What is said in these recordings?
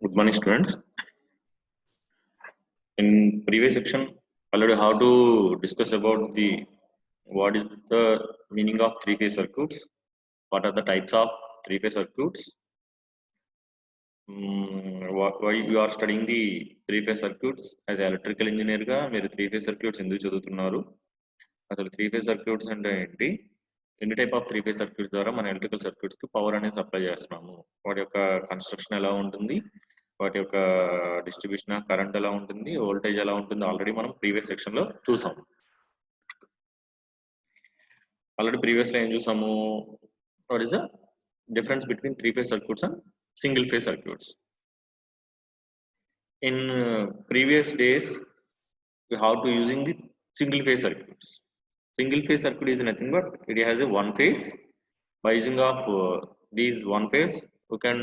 Good morning, students. In previous section, already how to discuss about the what is the meaning of three-phase circuits, what are the types of three-phase circuits, why you are studying the three-phase circuits as electrical engineer గా మీరు three-phase circuits ఎందుకు చదువుతున్నారు, అసలు three-phase circuits అంటే ఏంటి, ఎన్ని type of three-phase circuits ద్వారా మన ఎలక్ట్రికల్ సర్క్యూట్స్ కి పవర్ అనేది సప్లై చేస్తున్నాము, వాటి యొక్క కన్స్ట్రక్షన్ ఎలా ఉంటుంది, వాటి యొక్క డిస్ట్రిబ్యూషన్ ఆఫ్ కరెంట్ ఎలా ఉంటుంది, వోల్టేజ్ ఎలా ఉంటుంది, ఆల్రెడీ మనం ప్రీవియస్ సెక్షన్ లో చూసాం. ఆల్రెడీ ప్రీవియస్ లో ఏం చూసాము, what is the difference between three-phase circuits and single phase circuits. In previous days we have to using the single phase circuits. Single phase circuit is nothing but it has a one phase. By using of these one phase we can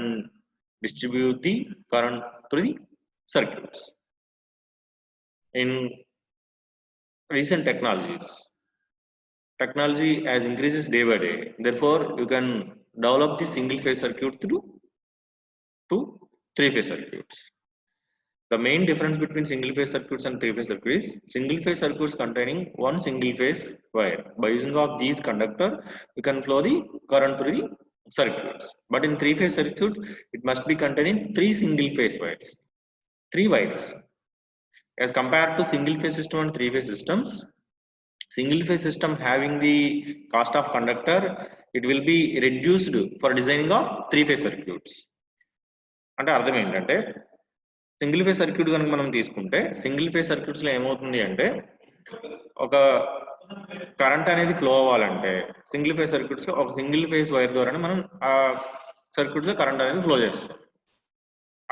distribute the current through the circuits. In recent technology has increases day by day, therefore you can develop the single phase circuit through two three phase circuits. The main difference between single phase circuits and three phase circuits is single phase circuits containing one single phase wire. By using of these conductor, you can flow the current through the circuits. But in three phase circuit, it must be containing three single phase wires, three wires. As compared to single phase system and three phase systems, single phase system having the cost of conductor, it will be reduced for designing of three phase circuits. అంటే అర్థం ఏంటంటే single phase circuit కనుక మనం తీసుకుంటే single phase circuits లో ఏమవుతుంది అంటే ఒక కరెంట్ అనేది ఫ్లో అవ్వాలంటే సింగిల్ ఫేజ్ సర్క్యూట్స్ లో ఒక సింగిల్ ఫేజ్ వైర్ ద్వారానే మనం ఆ సర్క్యూట్స్ లో కరెంట్ అనేది ఫ్లో చేస్తాం.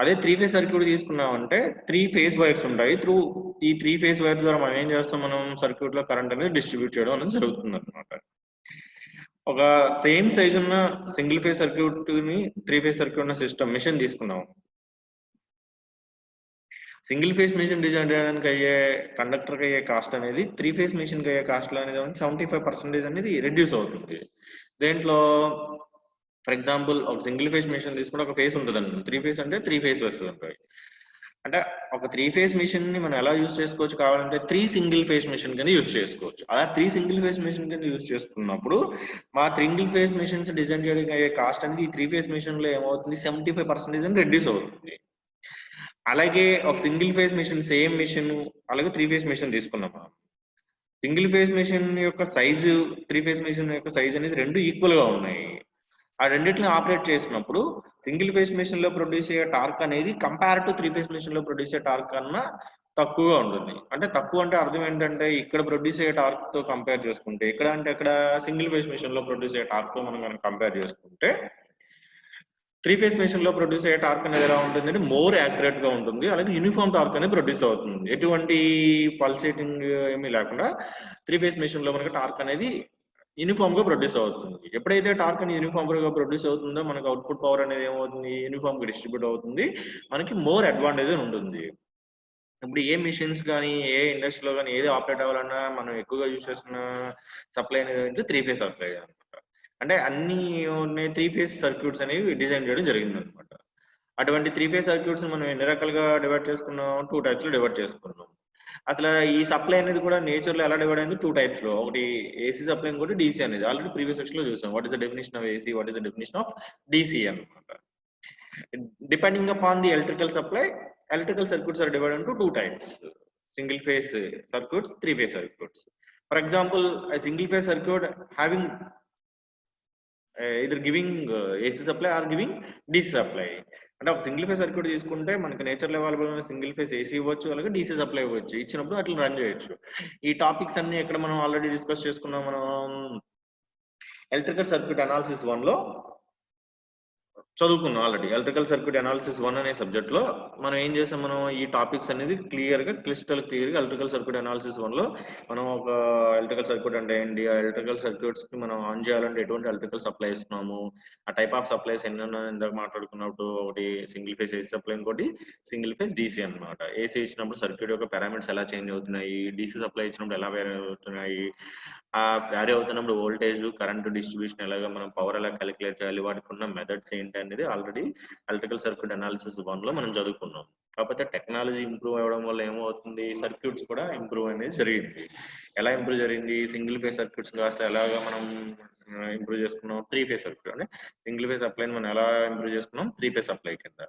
అదే త్రీ ఫేజ్ సర్క్యూట్ తీసుకున్నామంటే త్రీ ఫేజ్ వైర్స్ ఉంటాయి, త్రూ ఈ త్రీ ఫేజ్ వైర్ ద్వారా మనం ఏం చేస్తాం, మనం సర్క్యూట్ లో కరెంట్ అనేది డిస్ట్రిబ్యూట్ చేయడం అనేది జరుగుతుంది అనమాట. ఒక సేమ్ సైజ్ ఉన్న సింగిల్ ఫేజ్ సర్క్యూట్ ని త్రీ ఫేజ్ సర్క్యూట్ ఉన్న సిస్టమ్ మిషన్ తీసుకున్నాం. సింగిల్ ఫేజ్ మిషన్ డిజైన్ చేయడానికి అయ్యే కండక్టర్ అయ్యే కాస్ట్ అనేది త్రీ ఫేజ్ మిషన్ కి అయ్యే కాస్ట్ లో అనేది 75% అనేది రెడ్యూస్ అవుతుంది. దేంట్లో ఫర్ ఎగ్జాంపుల్ ఒక సింగిల్ ఫేజ్ మిషన్ తీసుకుంటే ఒక ఫేజ్ ఉంటుంది అండి, త్రీ ఫేజ్ అంటే త్రీ ఫేజ్ ఉంటాయి. అంటే ఒక త్రీ ఫేజ్ మిషన్ ని మనం ఎలా యూజ్ చేసుకోవచ్చు కావాలంటే త్రీ సింగిల్ ఫేజ్ మిషన్ కింద యూజ్ చేసుకోవచ్చు. అలా త్రీ సింగిల్ ఫేజ్ మిషన్ కింద యూజ్ చేసుకున్నప్పుడు మా సింగిల్ ఫేజ్ మిషన్స్ డిజైన్ చేయడానికి అయ్యే కాస్ట్ అనేది ఈ త్రీ ఫేజ్ మిషన్ లో ఏమవుతుంది 75% అని రెడ్యూస్ అవుతుంది. అలాగే ఒక single phase machine same machine అలాగే త్రీ ఫేజ్ మిషన్ తీసుకున్నాం. సింగిల్ ఫేజ్ మిషన్ యొక్క సైజు త్రీ ఫేజ్ మిషన్ యొక్క సైజ్ అనేది రెండు ఈక్వల్ గా ఉన్నాయి. ఆ రెండింటిని ఆపరేట్ చేసినప్పుడు సింగిల్ ఫేజ్ మిషన్ లో ప్రొడ్యూస్ అయ్యే టార్క్ అనేది compare to three phase machine లో ప్రొడ్యూస్ అయ్యే టార్క్ కన్నా తక్కువగా ఉంటుంది. అంటే తక్కువ అంటే అర్థం ఏంటంటే ఇక్కడ ప్రొడ్యూస్ అయ్యే టార్క్ తో కంపేర్ చేసుకుంటే ఇక్కడ అంటే ఇక్కడ సింగిల్ ఫేజ్ మిషన్ లో ప్రొడ్యూస్ అయ్యే టార్క్ తో మనం కనుక కంపేర్ చేసుకుంటే త్రీ ఫేజ్ మిషన్ లో ప్రొడ్యూస్ అయ్యే టార్క్ అనేది ఎలా ఉంటుంది అంటే మోర్ యాక్యురేట్ గా ఉంటుంది, అలాగే యూనిఫామ్ టార్క్ అనేది ప్రొడ్యూస్ అవుతుంది. ఎటువంటి పల్సేటింగ్ ఏమీ లేకుండా త్రీ ఫేజ్ మిషన్ లో మనకి టార్క్ అనేది యూనిఫామ్ గా ప్రొడ్యూస్ అవుతుంది. ఎప్పుడైతే టార్క్ అనేది యూనిఫామ్ గా ప్రొడ్యూస్ అవుతుందో మనకి అవుట్పుట్ పవర్ అనేది ఏమవుతుంది యూనిఫామ్ గా డిస్ట్రిబ్యూట్ అవుతుంది, మనకి మోర్ అడ్వాంటేజ్ ఉంటుంది. ఇప్పుడు ఏ మిషన్స్ కానీ ఏ ఇండస్ట్రీలో కానీ ఏది ఆపరేట్ అవ్వాలన్నా మనం ఎక్కువగా యూజ్ చేస్తున్న సప్లై అనేది త్రీ ఫేజ్ సప్లై అనమాట. అంటే అన్ని త్రీ ఫేజ్ సర్క్యూట్స్ అనేవి డిజైన్ చేయడం జరిగింది అనమాట. అటువంటి త్రీ ఫేజ్ సర్క్యూట్స్ మనం ఎన్ని రకాలుగా డివైడ్ చేసుకున్నాం, టూ టైప్స్ లో డివైడ్ చేసుకున్నాం. అసలు ఈ సప్లై అనేది కూడా నేచర్ లో ఎలా డివైడ్ అయింది టూ టైప్స్ లో, ఒకటి ఏసీ సప్లై ఇంకోటి డీసీ అనేది. ఆల్రెడీ ప్రీవియస్ సెక్షన్ లో చూసాం what is the definition of AC, what is the definition of DC అనమాట. Depending upon the electrical supply, electrical circuits are divided into two types: single phase circuits, three phase circuits. For example, a single phase circuit having either giving AC supply or giving DC supply. అంటే ఒక single phase circuit తీసుకుంటే మనకి nature లో available ఉన్న single phase AC ఇవ్వచ్చు, అలాగే DC supply ఇవ్వచ్చు. ఇచ్చినప్పుడు అట్లా రన్ చేయొచ్చు. ఈ టాపిక్స్ అన్ని ఎక్కడ మనం ఆల్రెడీ డిస్కస్ చేసుకున్నాం, మనం ఎలక్ట్రికల్ సర్క్యూట్ అనాలిసిస్ 1 లో చదువుకున్నాం. ఆల్రెడీ ఎలక్ట్రికల్ సర్క్యూట్ అనాలిసిస్ 1 అనే సబ్జెక్ట్ లో మనం ఏం చేసాం, మనం ఈ టాపిక్స్ అనేది క్రిస్టల్ క్లియర్ గా ఎలక్ట్రికల్ సర్క్యూట్ అనాలిసిస్ 1 లో మనం ఒక ఎలక్ట్రికల్ సర్క్యూట్ అంటే ఏంటి, ఆ ఎలక్ట్రికల్ సర్క్యూట్స్ కి మనం ఆన్ చేయాలంటే ఎటువంటి ఎలక్ట్రికల్ సప్లై ఇస్తున్నాము, ఆ టైప్ ఆఫ్ సప్లైస్ ఎన్నో ఇందాక మాట్లాడుకున్నప్పుడు ఒకటి సింగిల్ ఫేజ్ ఏసీ సప్లై, ఇంకోటి సింగిల్ ఫేజ్ డీసీ అనమాట. ఏసీ ఇచ్చినప్పుడు సర్క్యూట్ యొక్క పారామీటర్స్ ఎలా చేంజ్ అవుతున్నాయి, డీసీ సప్లై ఇచ్చినప్పుడు ఎలా వేరే అవుతున్నాయి, ఆ వ్యారీ అవుతున్నప్పుడు వోల్టేజ్, కరెంట్ డిస్ట్రిబ్యూషన్ ఎలాగా, మనం పవర్ ఎలా క్యాలిక్యులేట్ చేయాలి, వాటికి ఉన్న మెథడ్స్ ఏంటి అనేది ఆల్రెడీ ఎలక్ట్రికల్ సర్క్యూట్ అనాలిసిస్ 1లో మనం చదువుకున్నాం. కాకపోతే టెక్నాలజీ ఇంప్రూవ్ అవ్వడం వల్ల ఏమవుతుంది, సర్క్యూట్స్ కూడా ఇంప్రూవ్ అనేది జరిగింది. ఎలా ఇంప్రూవ్ జరిగింది, సింగిల్ ఫేజ్ సర్క్యూట్స్ కాస్త ఎలాగా మనం ఇంప్రూవ్ చేసుకున్నాం, 3 ఫేజ్ సర్క్యూట్. అంటే సింగిల్ ఫేజ్ సప్లైని మనం ఎలా ఇంప్రూవ్ చేసుకున్నాం, 3 ఫేజ్ సప్లై కింద.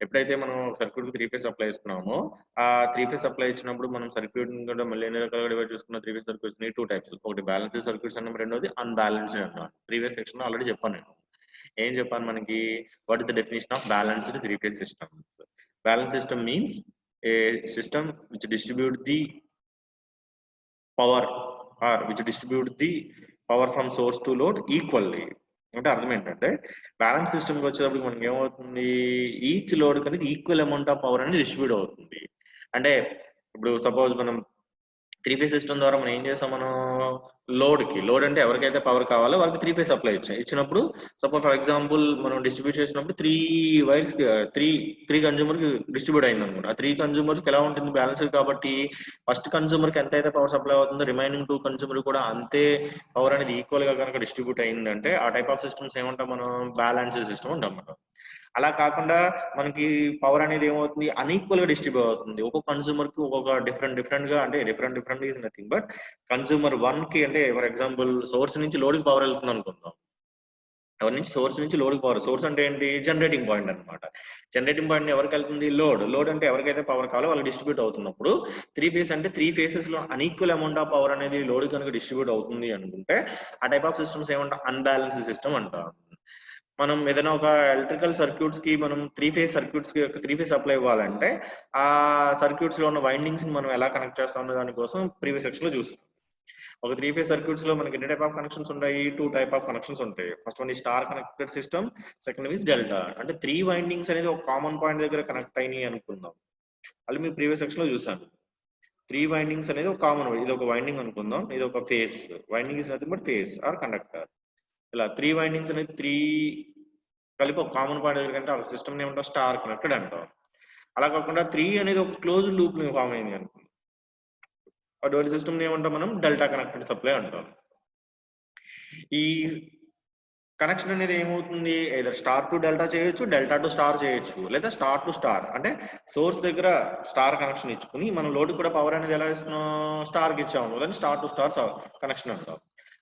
ఎప్పుడైతే మనం సర్క్యూట్ కి 3 ఫేజ్ సప్లై ఇస్తున్నామో, ఆ 3 ఫేజ్ సప్లై ఇచ్చినప్పుడు మనం సర్క్యూట్ కూడా మళ్ళీ ఎన్ని రకాలుగా డివైడ్ చేసుకున్న 3 ఫేజ్ సర్క్యూట్స్ ని 2 టైప్స్. ఒకటి బ్యాలెన్స్డ్ సర్క్యూట్స్ అన్నాం, రెండోది అన్బ్యాలెన్స్డ్ అన్నాం. ప్రీవియస్ సెక్షన్ లో ఆల్రెడీ చెప్పాను నేను. ఏం చెప్పాను మనకి, what is the definition of balanced 3 phase system. Balance system means a system which distribute the power or which distribute the power from source to load equally. అంటే అర్థం ఏంటంటే, బ్యాలెన్స్ సిస్టమ్కి వచ్చేటప్పుడు మనకి ఏమవుతుంది, ఈచ్ లోడ్ అనేది ఈక్వల్ అమౌంట్ ఆఫ్ పవర్ అనేది distribute అవుతుంది. అంటే ఇప్పుడు సపోజ్ మనం 3 ఫేజ్ సిస్టమ్ ద్వారా మనం ఏం చేస్తాం, మనం లోడ్ అంటే ఎవరికైతే పవర్ కావాలో వాళ్ళకి 3 ఫేజ్ సప్లై ఇచ్చినప్పుడు, సపోజ్ ఫర్ ఎగ్జాంపుల్ మనం డిస్ట్రిబ్యూట్ చేసినప్పుడు 3 వైర్స్ త్రీ కన్జ్యూమర్ కి డిస్ట్రిబ్యూట్ అయింది అనుకోండి. ఆ 3 కన్జ్యూమర్స్ ఎలా ఉంటుంది, బ్యాలెన్స్డ్ కాబట్టి ఫస్ట్ కన్జ్యూమర్ కి ఎంత అయితే పవర్ సప్లై అవుతుందో రిమైనింగ్ 2 కన్జ్యూమర్ కూడా అంతే పవర్ అనేది ఈక్వల్ గా కనుక డిస్ట్రిబ్యూట్ అయిందంటే ఆ టైప్ ఆఫ్ సిస్టమ్స్ ఏమంటాం మనం, బ్యాలెన్స్డ్ సిస్టమ్ అంటాం మనం. అలా కాకుండా మనకి పవర్ అనేది ఏమవుతుంది, అన్ఈక్వల్ గా డిస్ట్రిబ్యూట్ అవుతుంది. ఒక్కొక్క కన్స్యూమర్ కి ఒక్కొక్క డిఫరెంట్ గా, అంటే different is nothing but consumer 1 కి, అంటే ఫర్ ఎగ్జాంపుల్ సోర్స్ నుంచి లోడ్ కి పవర్ వెళ్తుంది అనుకుందాం. ఎవరి నుంచి, సోర్స్ నుంచి లోడ్ పవర్. సోర్స్ అంటే ఏంటి, జనరేటింగ్ పాయింట్ అనమాట. జనరేటింగ్ పాయింట్ ఎవరికి వెళ్తుంది, లోడ్ అంటే ఎవరికైతే పవర్ కావాలో వాళ్ళు డిస్ట్రిబ్యూట్ అవుతున్నప్పుడు 3 ఫేజ్ అంటే 3 ఫేసెస్ లో అన్ఈక్వల్ అమౌంట్ ఆఫ్ పవర్ అనేది లోడ్ కనుక డిస్ట్రిబ్యూట్ అవుతుంది అనుకుంటే ఆ టైప్ ఆఫ్ సిస్టమ్స్ ఏమంటాం, అన్బ్యాలెన్స్డ్ సిస్టమ్ అంటాం. మనం ఏదైనా ఒక ఎలక్ట్రికల్ సర్క్యూట్స్ కి మనం 3 ఫేజ్ సర్క్యూట్స్ కి 3 ఫేజ్ సప్లై ఇవ్వాలంటే ఆ సర్క్యూట్స్ లో ఉన్న వైండింగ్స్ ని మనం ఎలా కనెక్ట్ చేస్తాం అనే దానికోసం ప్రీవియస్ సెక్షన్ లో చూస్తాం. ఒక 3 ఫేజ్ సర్క్యూట్స్ లో మనకి ఎన్ని టైప్ ఆఫ్ కనెక్షన్స్ ఉంటాయి, 2 టైప్ ఆఫ్ కనెక్షన్స్ ఉంటాయి. ఫస్ట్ వన్ ఈ star connected system, second is delta. అంటే 3 వైండింగ్స్ అనేది ఒక కామన్ పాయింట్ దగ్గర కనెక్ట్ అయినాయి అనుకుందాం. అది మీ ప్రీవియస్ సెక్షన్ లో చూసాను. 3 వైండింగ్స్ అనేది ఒక కామన్, ఇది ఒక వైండింగ్ అనుకుందాం, ఇది ఒక phase. Winding is nothing but phase or conductor. ఇలా 3 వైండింగ్స్ అనేది 3 కలిపి ఒక కామన్ పాయింట్ దగ్గర కంటే ఆ సిస్టమ్ ఏమంటాం, స్టార్ కనెక్టెడ్ అంటాం. అలా కాకుండా 3 అనేది ఒక క్లోజ్ లూప్ ఫామ్ అయింది అనుకుందాం, అటువంటి సిస్టమ్ ఏమంటాం మనం, డెల్టా కనెక్టెడ్ సప్లై అంటాం. ఈ కనెక్షన్ అనేది ఏమవుతుంది, ఏదో స్టార్ టు డెల్టా చేయొచ్చు, డెల్టా టు స్టార్ చేయొచ్చు, లేదా స్టార్ టు స్టార్. అంటే సోర్స్ దగ్గర స్టార్ కనెక్షన్ ఇచ్చుకుని మనం లోడ్ కూడా పవర్ అనేది ఎలా ఇస్తున్నాం, స్టార్ కి ఇచ్చాము, దాన్ని స్టార్ టు స్టార్ కనెక్షన్ అంటాం.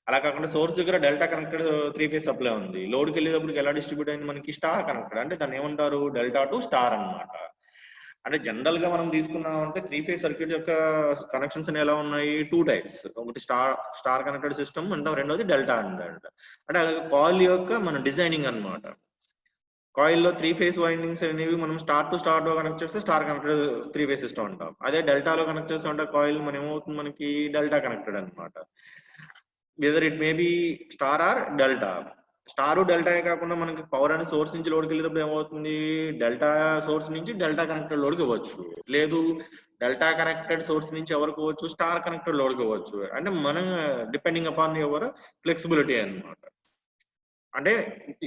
అలా కాకుండా సోర్స్ దగ్గర డెల్టా కనెక్టెడ్ 3 ఫేజ్ సప్లై ఉంది, లోడ్కి వెళ్ళేటప్పటికి ఎలా డిస్ట్రిబ్యూట్ అయింది మనకి, స్టార్ కనెక్టెడ్. అంటే దాన్ని ఏమంటారు, డెల్టా టు స్టార్ అన్నమాట. అంటే జనరల్ గా మనం తీసుకున్నామంటే 3 ఫేజ్ సర్క్యూట్ యొక్క కనెక్షన్స్ ఎలా ఉన్నాయి, 2 టైప్స్. ఒకటి స్టార్ కనెక్టెడ్ సిస్టమ్ అంటాం, రెండోది డెల్టా అంటారు. అంటే కాయిల్ యొక్క మన డిజైనింగ్ అన్నమాట. కాయిల్ లో 3 ఫేజ్ వైండింగ్స్ అనేవి మనం స్టార్ టు స్టార్ లో కనెక్ట్ చేస్తే స్టార్ కనెక్టెడ్ 3 ఫేజ్ సిస్టమ్ అంటాం. అదే డెల్టాలో కనెక్ట్ చేస్తే అంటే కాయిల్ మనం ఏమవుతుంది, మనకి డెల్టా కనెక్టెడ్ అన్నమాట. Whether it may be star or delta. Star delta కాకుండా మనకి పవర్ అనేది సోర్స్ నుంచి లోడ్కి వెళ్ళేటప్పుడు ఏమవుతుంది, డెల్టా సోర్స్ నుంచి డెల్టా కనెక్టెడ్ లోడ్కి ఇవ్వచ్చు, లేదు డెల్టా కనెక్టెడ్ సోర్స్ నుంచి ఎవరికి ఇవ్వచ్చు, స్టార్ కనెక్టెడ్ లోడ్కి ఇవ్వచ్చు. అంటే మనం డిపెండింగ్ అపాన్ యువర్ ఫ్లెక్సిబిలిటీ అన్నమాట. అంటే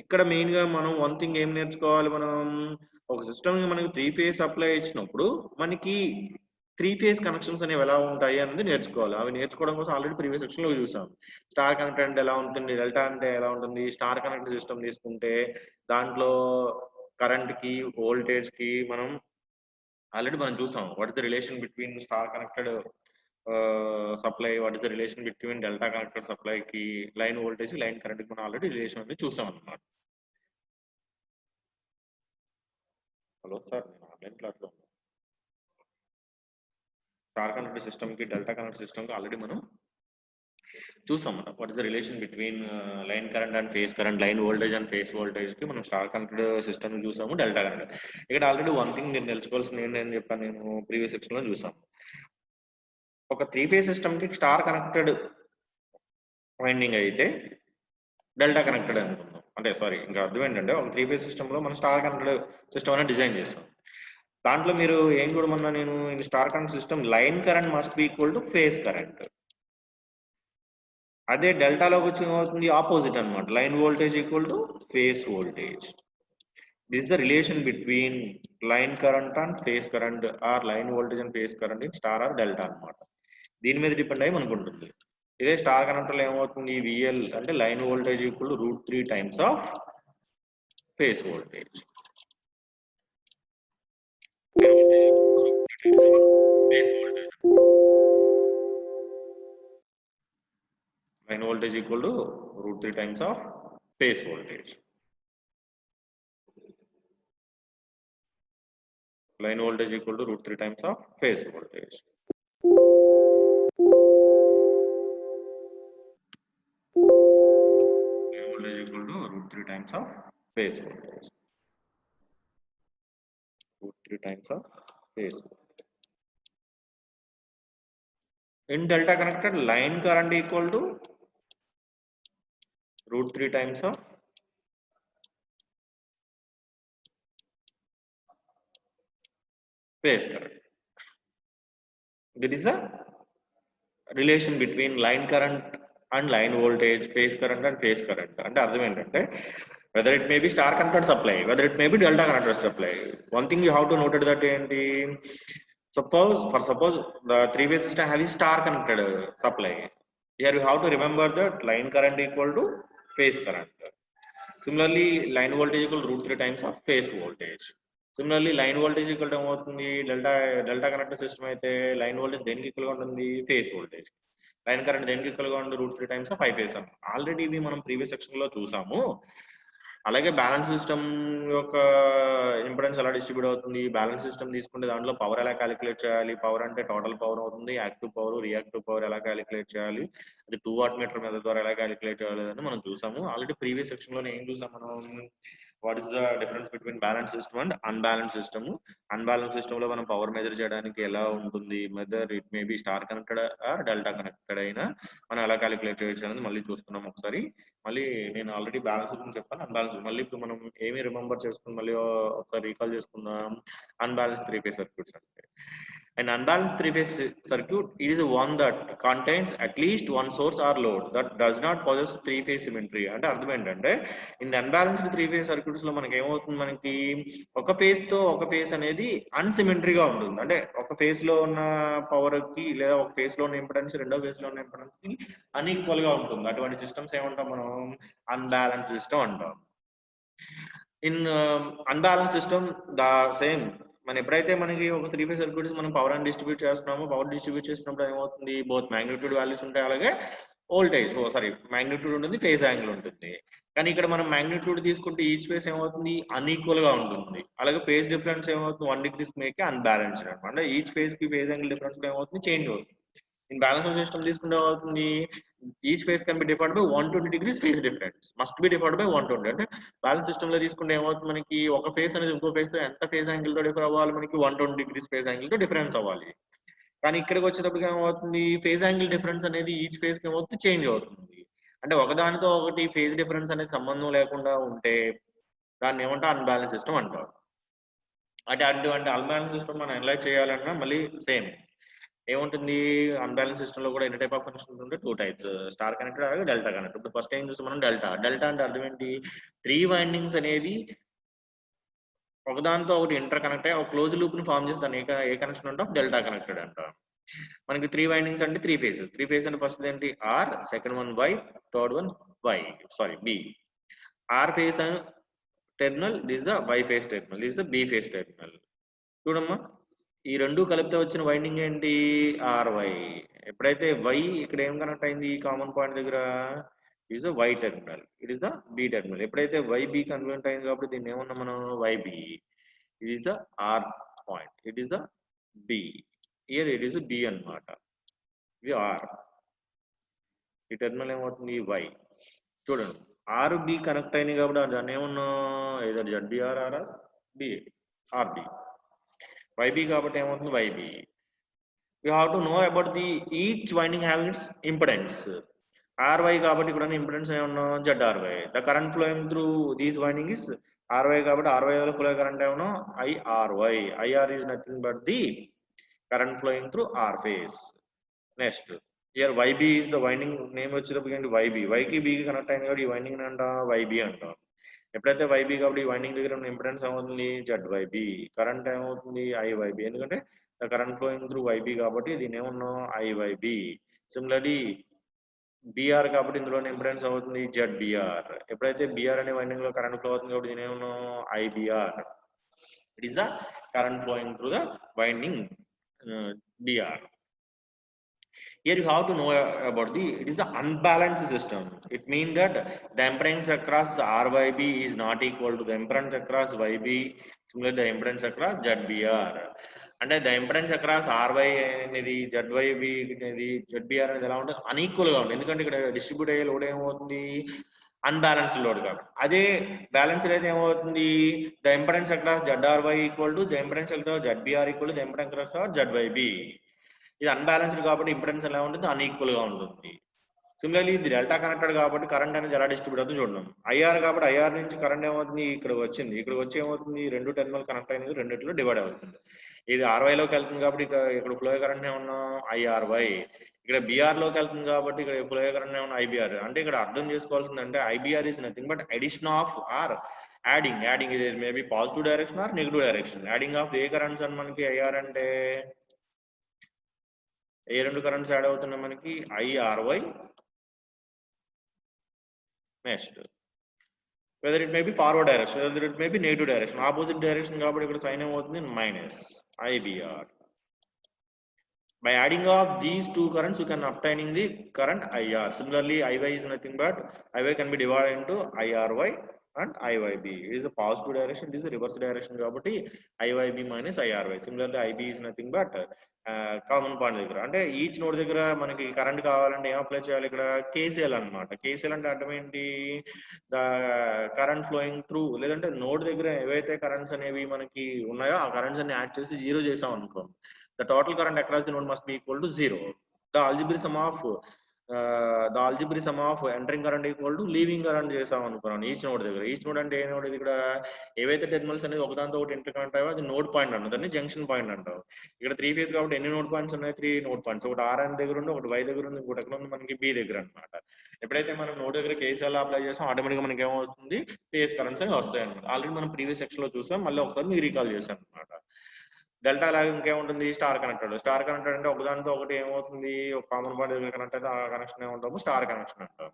ఇక్కడ మెయిన్ గా మనం వన్ థింగ్ ఏం నేర్చుకోవాలి, మనం ఒక సిస్టమ్ కి మనకి 3 ఫేజ్ సప్లై ఇచ్చినప్పుడు మనకి 3 ఫేజ్ కనెక్షన్స్ అనేవి ఎలా ఉంటాయి అనేది నేర్చుకోవాలి. అవి నేర్చుకోవడం కోసం ఆల్రెడీ ప్రీవియస్ సెక్షన్ లో చూసాం. స్టార్ కనెక్టెడ్ అంటే ఎలా ఉంటుంది, డెల్టా అంటే ఎలా ఉంటుంది. స్టార్ కనెక్టెడ్ సిస్టమ్ తీసుకుంటే దాంట్లో కరెంట్ కి, వోల్టేజ్ కి మనం ఆల్రెడీ చూసాం. What is the relation between star connected supply, what is the relation between delta connected supply కి, లైన్ వోల్టేజ్, లైన్ కరెంట్ కి మనం ఆల్రెడీ రిలేషన్ అనేది చూసాం అన్నమాట. హలో సార్, నేను ఆన్లైన్ క్లాస్ లో ఉన్నాను. స్టార్ కనెక్టెడ్ సిస్టమ్ కి, డెల్టా కనెక్టెడ్ సిస్టమ్ కి ఆల్రెడీ మనం చూసాం. What is the relation between line current and phase current, line voltage and phase voltage కి మనం స్టార్ కనెక్టెడ్ సిస్టమ్ చూసాము, డెల్టా కనెక్టెడ్. ఇక్కడ ఆల్రెడీ వన్ థింగ్ మీరు తెలుసుకోవాల్సింది ఏంటని చెప్పాను నేను ప్రీవియస్ సెక్షన్ లో చూసాం. ఒక 3 ఫేజ్ సిస్టమ్ కి స్టార్ కనెక్టెడ్ వైండింగ్ అయితే డెల్టా కనెక్టెడ్ అనుకుందాం. అంటే సారీ, ఇంకా అర్థం ఏంటంటే ఒక 3 ఫేజ్ సిస్టమ్ లో మనం స్టార్ కనెక్టెడ్ సిస్టమ్ అనేది డిజైన్ చేస్తాం. దాంట్లో మీరు ఏం చూడమన్నా నేను, in star connect system line current must be equal to phase current. అదే డెల్టాలోకి వచ్చి ఏమవుతుంది, ఆపోజిట్ అన్నమాట, line voltage equal to phase voltage. This the relation between line current and phase current or line voltage and phase current in star or delta అన్నమాట. దీని మీద depend అయ్యి మనకు ఉంటుంది. ఇదే స్టార్ కనెక్టర్ లో ఏమవుతుంది, విఎల్ అంటే line voltage equal to √3 times of phase voltage. Line voltage equal to √3 times of phase voltage. Line voltage equal to √3 times of phase voltage. Line voltage equal to √3 times of phase voltage. √3 times of phase voltage. In delta connected, line current equal to √3 times of phase current. That is the relation between line current and line voltage, phase current and phase current. And whether it may be star connected supply, whether it may be delta connected supply. One thing you have to note that suppose the three-phase system having star connected supply. Here you have to remember that line current equal to phase current. Similarly, line voltage equal to √3 times of phase voltage. Similarly, line voltage equal to delta connected system అయితే line voltage దేనికి equal గా ఉంటుంది, phase voltage. Line current దేనికి equal గా ఉంటుంది, √3 times of 5 face. Already ఇవి మనం previous section లో చూసాము. అలాగే బ్యాలెన్స్ సిస్టమ్ యొక్క ఇంపెడెన్స్ ఎలా డిస్ట్రిబ్యూట్ అవుతుంది, బ్యాలెన్స్ సిస్టమ్ తీసుకుంటే దాంట్లో పవర్ ఎలా క్యాలిక్యులేట్ చేయాలి, పవర్ అంటే టోటల్ పవర్ అవుతుంది, యాక్టివ్ పవర్ రియాక్టివ్ పవర్ ఎలా క్యాలిక్యులేట్ చేయాలి, అది 2 వాట్ మీటర్ మెథడ్ ద్వారా ఎలా క్యాలిక్యులేట్ చేయాలి అని మనం చూసాము. ఆల్రెడీ ప్రీవియస్ సెక్షన్ లో ఏం చూసాం మనం, what is the difference between balance system and unbalance system. Unbalance system లో మనం పవర్ మెజర్ చేయడానికి ఎలా ఉంటుంది, method it may be star connected or delta connected అయినా మనం ఎలా క్యాలిక్యులేట్ చేయొచ్చు అనేది మళ్ళీ చూస్తున్నాం ఒకసారి. మళ్ళీ నేను ఆల్రెడీ బ్యాలెన్స్ గురించి చెప్పాను, అన్బ్యాలెన్స్ మళ్ళీ ఇప్పుడు మనం ఏమి రిమెంబర్ చేసుకుని మళ్ళీ ఒకసారి రీకాల్ చేసుకుందాం. అన్బ్యాలెన్స్ త్రీ ఫేజ్ సర్క్యూట్స్ అంటే an unbalanced three-phase circuit is one that contains at least one source or load that does not possess three-phase symmetry. అంటే అర్థం ఏంటంటే ఇన్ అన్బ్యాలెన్స్డ్ త్రీ-ఫేజ్ సర్క్యూట్స్ లో మనకి ఏమవుతుంది, మనకి ఒక ఫేజ్ తో ఒక ఫేజ్ అనేది అన్సిమెట్రీగా ఉంటుంది. అంటే ఒక ఫేజ్ లో ఉన్న పవర్ కి లేదా ఒక ఫేజ్ లో ఉన్న ఇంపెడెన్స్ రెండో ఫేజ్ లో ఉన్న ఇంపెడెన్స్ కి అన్ఈక్వల్ గా ఉంటుంది. అటువంటి సిస్టమ్స్ ఏమంటాం మనం, అన్బ్యాలెన్స్ సిస్టమ్ అంటాం. In unbalance system the same మనం ఎప్పుడైతే మనకి ఒక త్రీ ఫేజ్ సర్క్యూట్స్ మనం పవర్ అని డిస్ట్రిబ్యూట్ చేస్తున్నామో, పవర్ డిస్ట్రిబ్యూట్ చేసినప్పుడు ఏమవుతుంది, బోత్ మ్యాగ్నిట్యూడ్ వాల్యూస్ ఉంటాయి, అలాగే వోల్టేజ్ మ్యాగ్నిట్యూడ్ ఉంటుంది, ఫేజ్ యాంగిల్ ఉంటుంది. కానీ ఇక్కడ మనం మ్యాగ్నిట్యూడ్ తీసుకుంటే ఈచ్ ఫేజ్ ఏమవుతుంది, అన్ఈక్వల్ గా ఉంటుంది. అలాగే ఫేజ్ డిఫరెన్స్ ఏమవుతుంది, 1 degree మేక్ అన్బ్యాలెన్స్డ్ అనమాట. అంటే ఈచ్ ఫేజ్ కి ఫేజ్ యాంగిల్ డిఫరెన్స్ ఏమవుతుంది, చేంజ్ అవుతుంది. ఇన్ బ్యాలెన్స్ సిస్టమ్ తీసుకుంటే ఏమవుతుంది, each phase can be defined by 120 degrees phase difference, must be defined by 120. అంటే బ్యాలెన్స్ సిస్టమ్ లో తీసుకుంటే ఏమవుతుంది, మనకి ఒక ఫేజ్ అనేది ఇంకో ఫేజ్ తో ఎంత ఫేజ్ యాంగిల్ తో డిఫర్ అవ్వాలి, మనకి 120 degrees ఫేజ్ యాంగిల్ తో డిఫరెన్స్ అవ్వాలి. కానీ ఇక్కడికి వచ్చేటప్పటికి ఏమవుతుంది, ఫేజ్ యాంగిల్ డిఫరెన్స్ అనేది ఈచ్ ఫేజ్ కి ఏమవుతుంది, చేంజ్ అవుతుంది. అంటే ఒకదానితో ఒకటి ఫేజ్ డిఫరెన్స్ అనేది సంబంధం లేకుండా ఉంటే దాన్ని ఏమంటే అన్బ్యాలెన్స్ సిస్టమ్ అంటారు. అంటే అటువంటి అన్బ్యాలెన్స్ సిస్టమ్ మనం అనలైజ్ చేయాలన్నా మళ్ళీ సేమ్ ఏముంటుంది, అన్బ్యాలెన్స్ సిస్టమ్ లో కూడా ఎన్ని టైప్ ఆఫ్ కనెక్షన్ ఉంటుంది, 2 types, స్టార్ కనెక్టెడ్ అలాగే డెల్టా కనెక్టెడ్. ఇప్పుడు ఫస్ట్ ఏం చూస్తాం మనం, డెల్టా. డెల్టా అంటే అర్థం ఏంటి, 3 వైండింగ్స్ అనేది ఒకదానితో ఒకటి ఇంటర్ కనెక్ట్ అయ్యి ఒక క్లోజ్ లూప్ ని ఫార్మ్ చేసి దాన్ని ఏ కనెక్షన్ అంటాం, డెల్టా కనెక్టెడ్ అంటాం. మనకి 3 వైండింగ్స్ అంటే 3 phases. 3 phases అంటే ఫస్ట్ ఏంటి, R, second one Y, third one B. R phase terminal, this the Y phase terminal, this the B phase terminal. చూడమ్మా, ఈ రెండు కలిపితే వచ్చిన వైండింగ్ ఏంటి, ఆర్వై. ఎప్పుడైతే వై ఇక్కడ ఏం కనెక్ట్ అయింది, కామన్ పాయింట్ దగ్గర is the Y terminal, it is the B terminal. ఎప్పుడైతే వై బి కన్వర్ట్ అయింది కాబట్టి దీన్ని ఏమన్నా మనం Y B, it is the R point, it is the B, here it is B అన్నమాట, ఇది ఆర్. ఈ టెర్మినల్ ఏమవుతుంది, వై. చూడండి, ఆర్ బి కనెక్ట్ అయింది కాబట్టి దాన్ని ఏమన్నా ఏదో జడ్బిఆర్ ఆర్ బి ఆర్బి. YB కాబట్టి ఏమవుతుంది, YB. We have to know about the each winding having its impedance. RY కాబట్టి ఇక్కడ ఇంపెడెన్స్ ఏమన్నా ZRY. The current flowing through these winding is RY కాబట్టి RY లో ఫ్లో కరెంట్ ఏమన్నా IRY. IR is nothing but the current flowing through R phase. Next, here YB is the winding name వచ్చేటప్పుడు YB. Y కి B కి connect అయింది కాబట్టి ఈ winding అంట YB అంటాం. ఎప్పుడైతే వైబీ కాబట్టి ఈ వైండింగ్ దగ్గర ఉన్న ఇంపెడెన్స్ ఏమవుతుంది, ZYB. కరెంట్ ఏమవుతుంది, IYB. ఎందుకంటే the current flowing through YB కాబట్టి దీని ఏమన్నా IYB. సిమిలర్లీ బిఆర్ కాబట్టి ఇందులో ఇంపెడెన్స్ అవుతుంది జెడ్బిఆర్. ఎప్పుడైతే బిఆర్ అనే వైండింగ్ లో కరెంట్ ఫ్లో అవుతుంది కాబట్టి దీని ఏమన్నా IBR. It is the current flowing through the winding BR. Here you have to know about it is the unbalanced system. It means that the impedance across RYB is not equal to the impedance across YB, similarly the impedance across ZBR. అంటే the impedance across RY అనేది జెడ్వైబి అనేది జెడ్బిఆర్ అనేది ఎలా ఉంటుంది అన్ఈక్వల్గా ఉంటుంది. ఎందుకంటే ఇక్కడ distribute అయ్యే లోడ్ ఏమవుతుంది అన్బ్యాలెన్స్డ్ లోడ్ కాబట్టి. అదే బ్యాలెన్స్డ్ అయితే ఏమవుతుంది the impedance across ZRY equal to the impedance across ZBR equal to the impedance across ZYB. ఇది అన్బ్యాలెన్స్డ్ కాబట్టి ఇంపెడెన్స్ ఎలా ఉంటుంది అన్ఈక్వల్ గా ఉంటుంది. సిమిలర్లీ ఇది డెల్టా కనెక్టెడ్ కాబట్టి కరెంట్ అనేది ఎలా డిస్ట్రిబ్యూట్ అవుతుంది చూడండి. ఐఆర్ కాబట్టి ఐఆర్ నుంచి కరెంట్ ఏమవుతుంది ఇక్కడ వచ్చింది, ఇక్కడ వచ్చి ఏమవుతుంది రెండు టెర్మినల్ కనెక్ట్ అయినది రెండిట్లో డివైడ్ అవుతుంది. ఇది ఆర్వైలోకి వెళ్తుంది కాబట్టి ఇక్కడ ఫ్లో కరెంట్ ఏమన్నా ఐఆర్వై, ఇక్కడ బిఆర్ లోకి వెళ్తుంది కాబట్టి ఇక్కడ ఫ్లో కరెంట్ ఏమన్నా ఐబిఆర్. అంటే ఇక్కడ అర్థం చేసుకోవాల్సిందంటే IBR is nothing but addition of or adding ఇది maybe positive direction or negative direction. Adding of a currents అని మనకి ఐఆర్ అంటే ఏ రెండు కరెంట్స్ యాడ్ అవుతున్నాయి మనకి IRY. Next whether it may be forward direction, whether it may be negative direction, opposite direction కాబట్టి ఇక్కడ sign ఏమవుతుంది minus IBR. By adding of these two currents, you can obtaining the current IR. Similarly, IY is nothing but IY can be divided into IRY and IYB. It is a positive direction, it is a reverse direction కాబట్టి IYB minus IRY. Similarly, IB is nothing but common point దగ్గర అంటే each node దగ్గర మనకి current కావాలంటే ఏం apply చేయాలి ఇక్కడ KCL అనమాట. కేసీఎల్ అంటే అర్థం ఏంటి ద కరెంట్ ఫ్లోయింగ్ త్రూ, లేదంటే నోడ్ దగ్గర ఏవైతే కరెంట్స్ అనేవి మనకి ఉన్నాయో ఆ కరెంట్స్ అన్ని యాడ్ చేసి జీరో చేసాం అనుకో, the total current across the node must be equal to 0. The algebraic sum of entering current equal to leaving current చేసాం అనుకున్నాను ఈచ్ నోడ్ దగ్గర. ఈచ్ నోడ్ అంటే ఏ నోడ్ ఇది ఇక్కడ ఏవైతే టెర్మినల్స్ అనేది ఒకదాంతో ఒకటి ఇంటర్ కనెక్ట్ అయ్యో అది నోడ్ పాయింట్ అంటారు, దాన్ని జంక్షన్ పాయింట్ అంటారు. ఇక్కడ 3 ఫేజ్ కాబట్టి ఎన్ని నోడ్ పాయింట్స్ ఉన్నాయి 3 నోడ్ పాయింట్స్. ఒకటి ఆర్ అని దగ్గర ఉంది, ఒకటి వై దగ్గర ఉంది, ఇంకోటి ఎక్కడ ఉంది మనకి బి దగ్గర అనమాట. ఎప్పుడైతే మనం నోడ్ దగ్గర కేసీఎల్ అప్లై చేస్తాం ఆటోమేటిక్గా మనకి ఏమవుతుంది ఫేజ్ కరెంట్స్ అని వస్తాయి అనమాట. ఆల్రెడీ మనం ప్రీవియస్ సెక్షన్ లో చూసాం, మళ్ళీ ఒకసారి మీకు రీకాల్ చేశాను అనమాట. డెల్టా లాగా ఇంకేముంటుంది స్టార్ కనెక్టెడ్. స్టార్ కనెక్టెడ్ అంటే ఒకదానితో ఒకటి ఏమవుతుంది ఒక కామన్ పాయింట్ దగ్గర కనెక్ట్ అయితే ఆ కనెక్షన్ ఏమంటాము స్టార్ కనెక్షన్ అంటాం.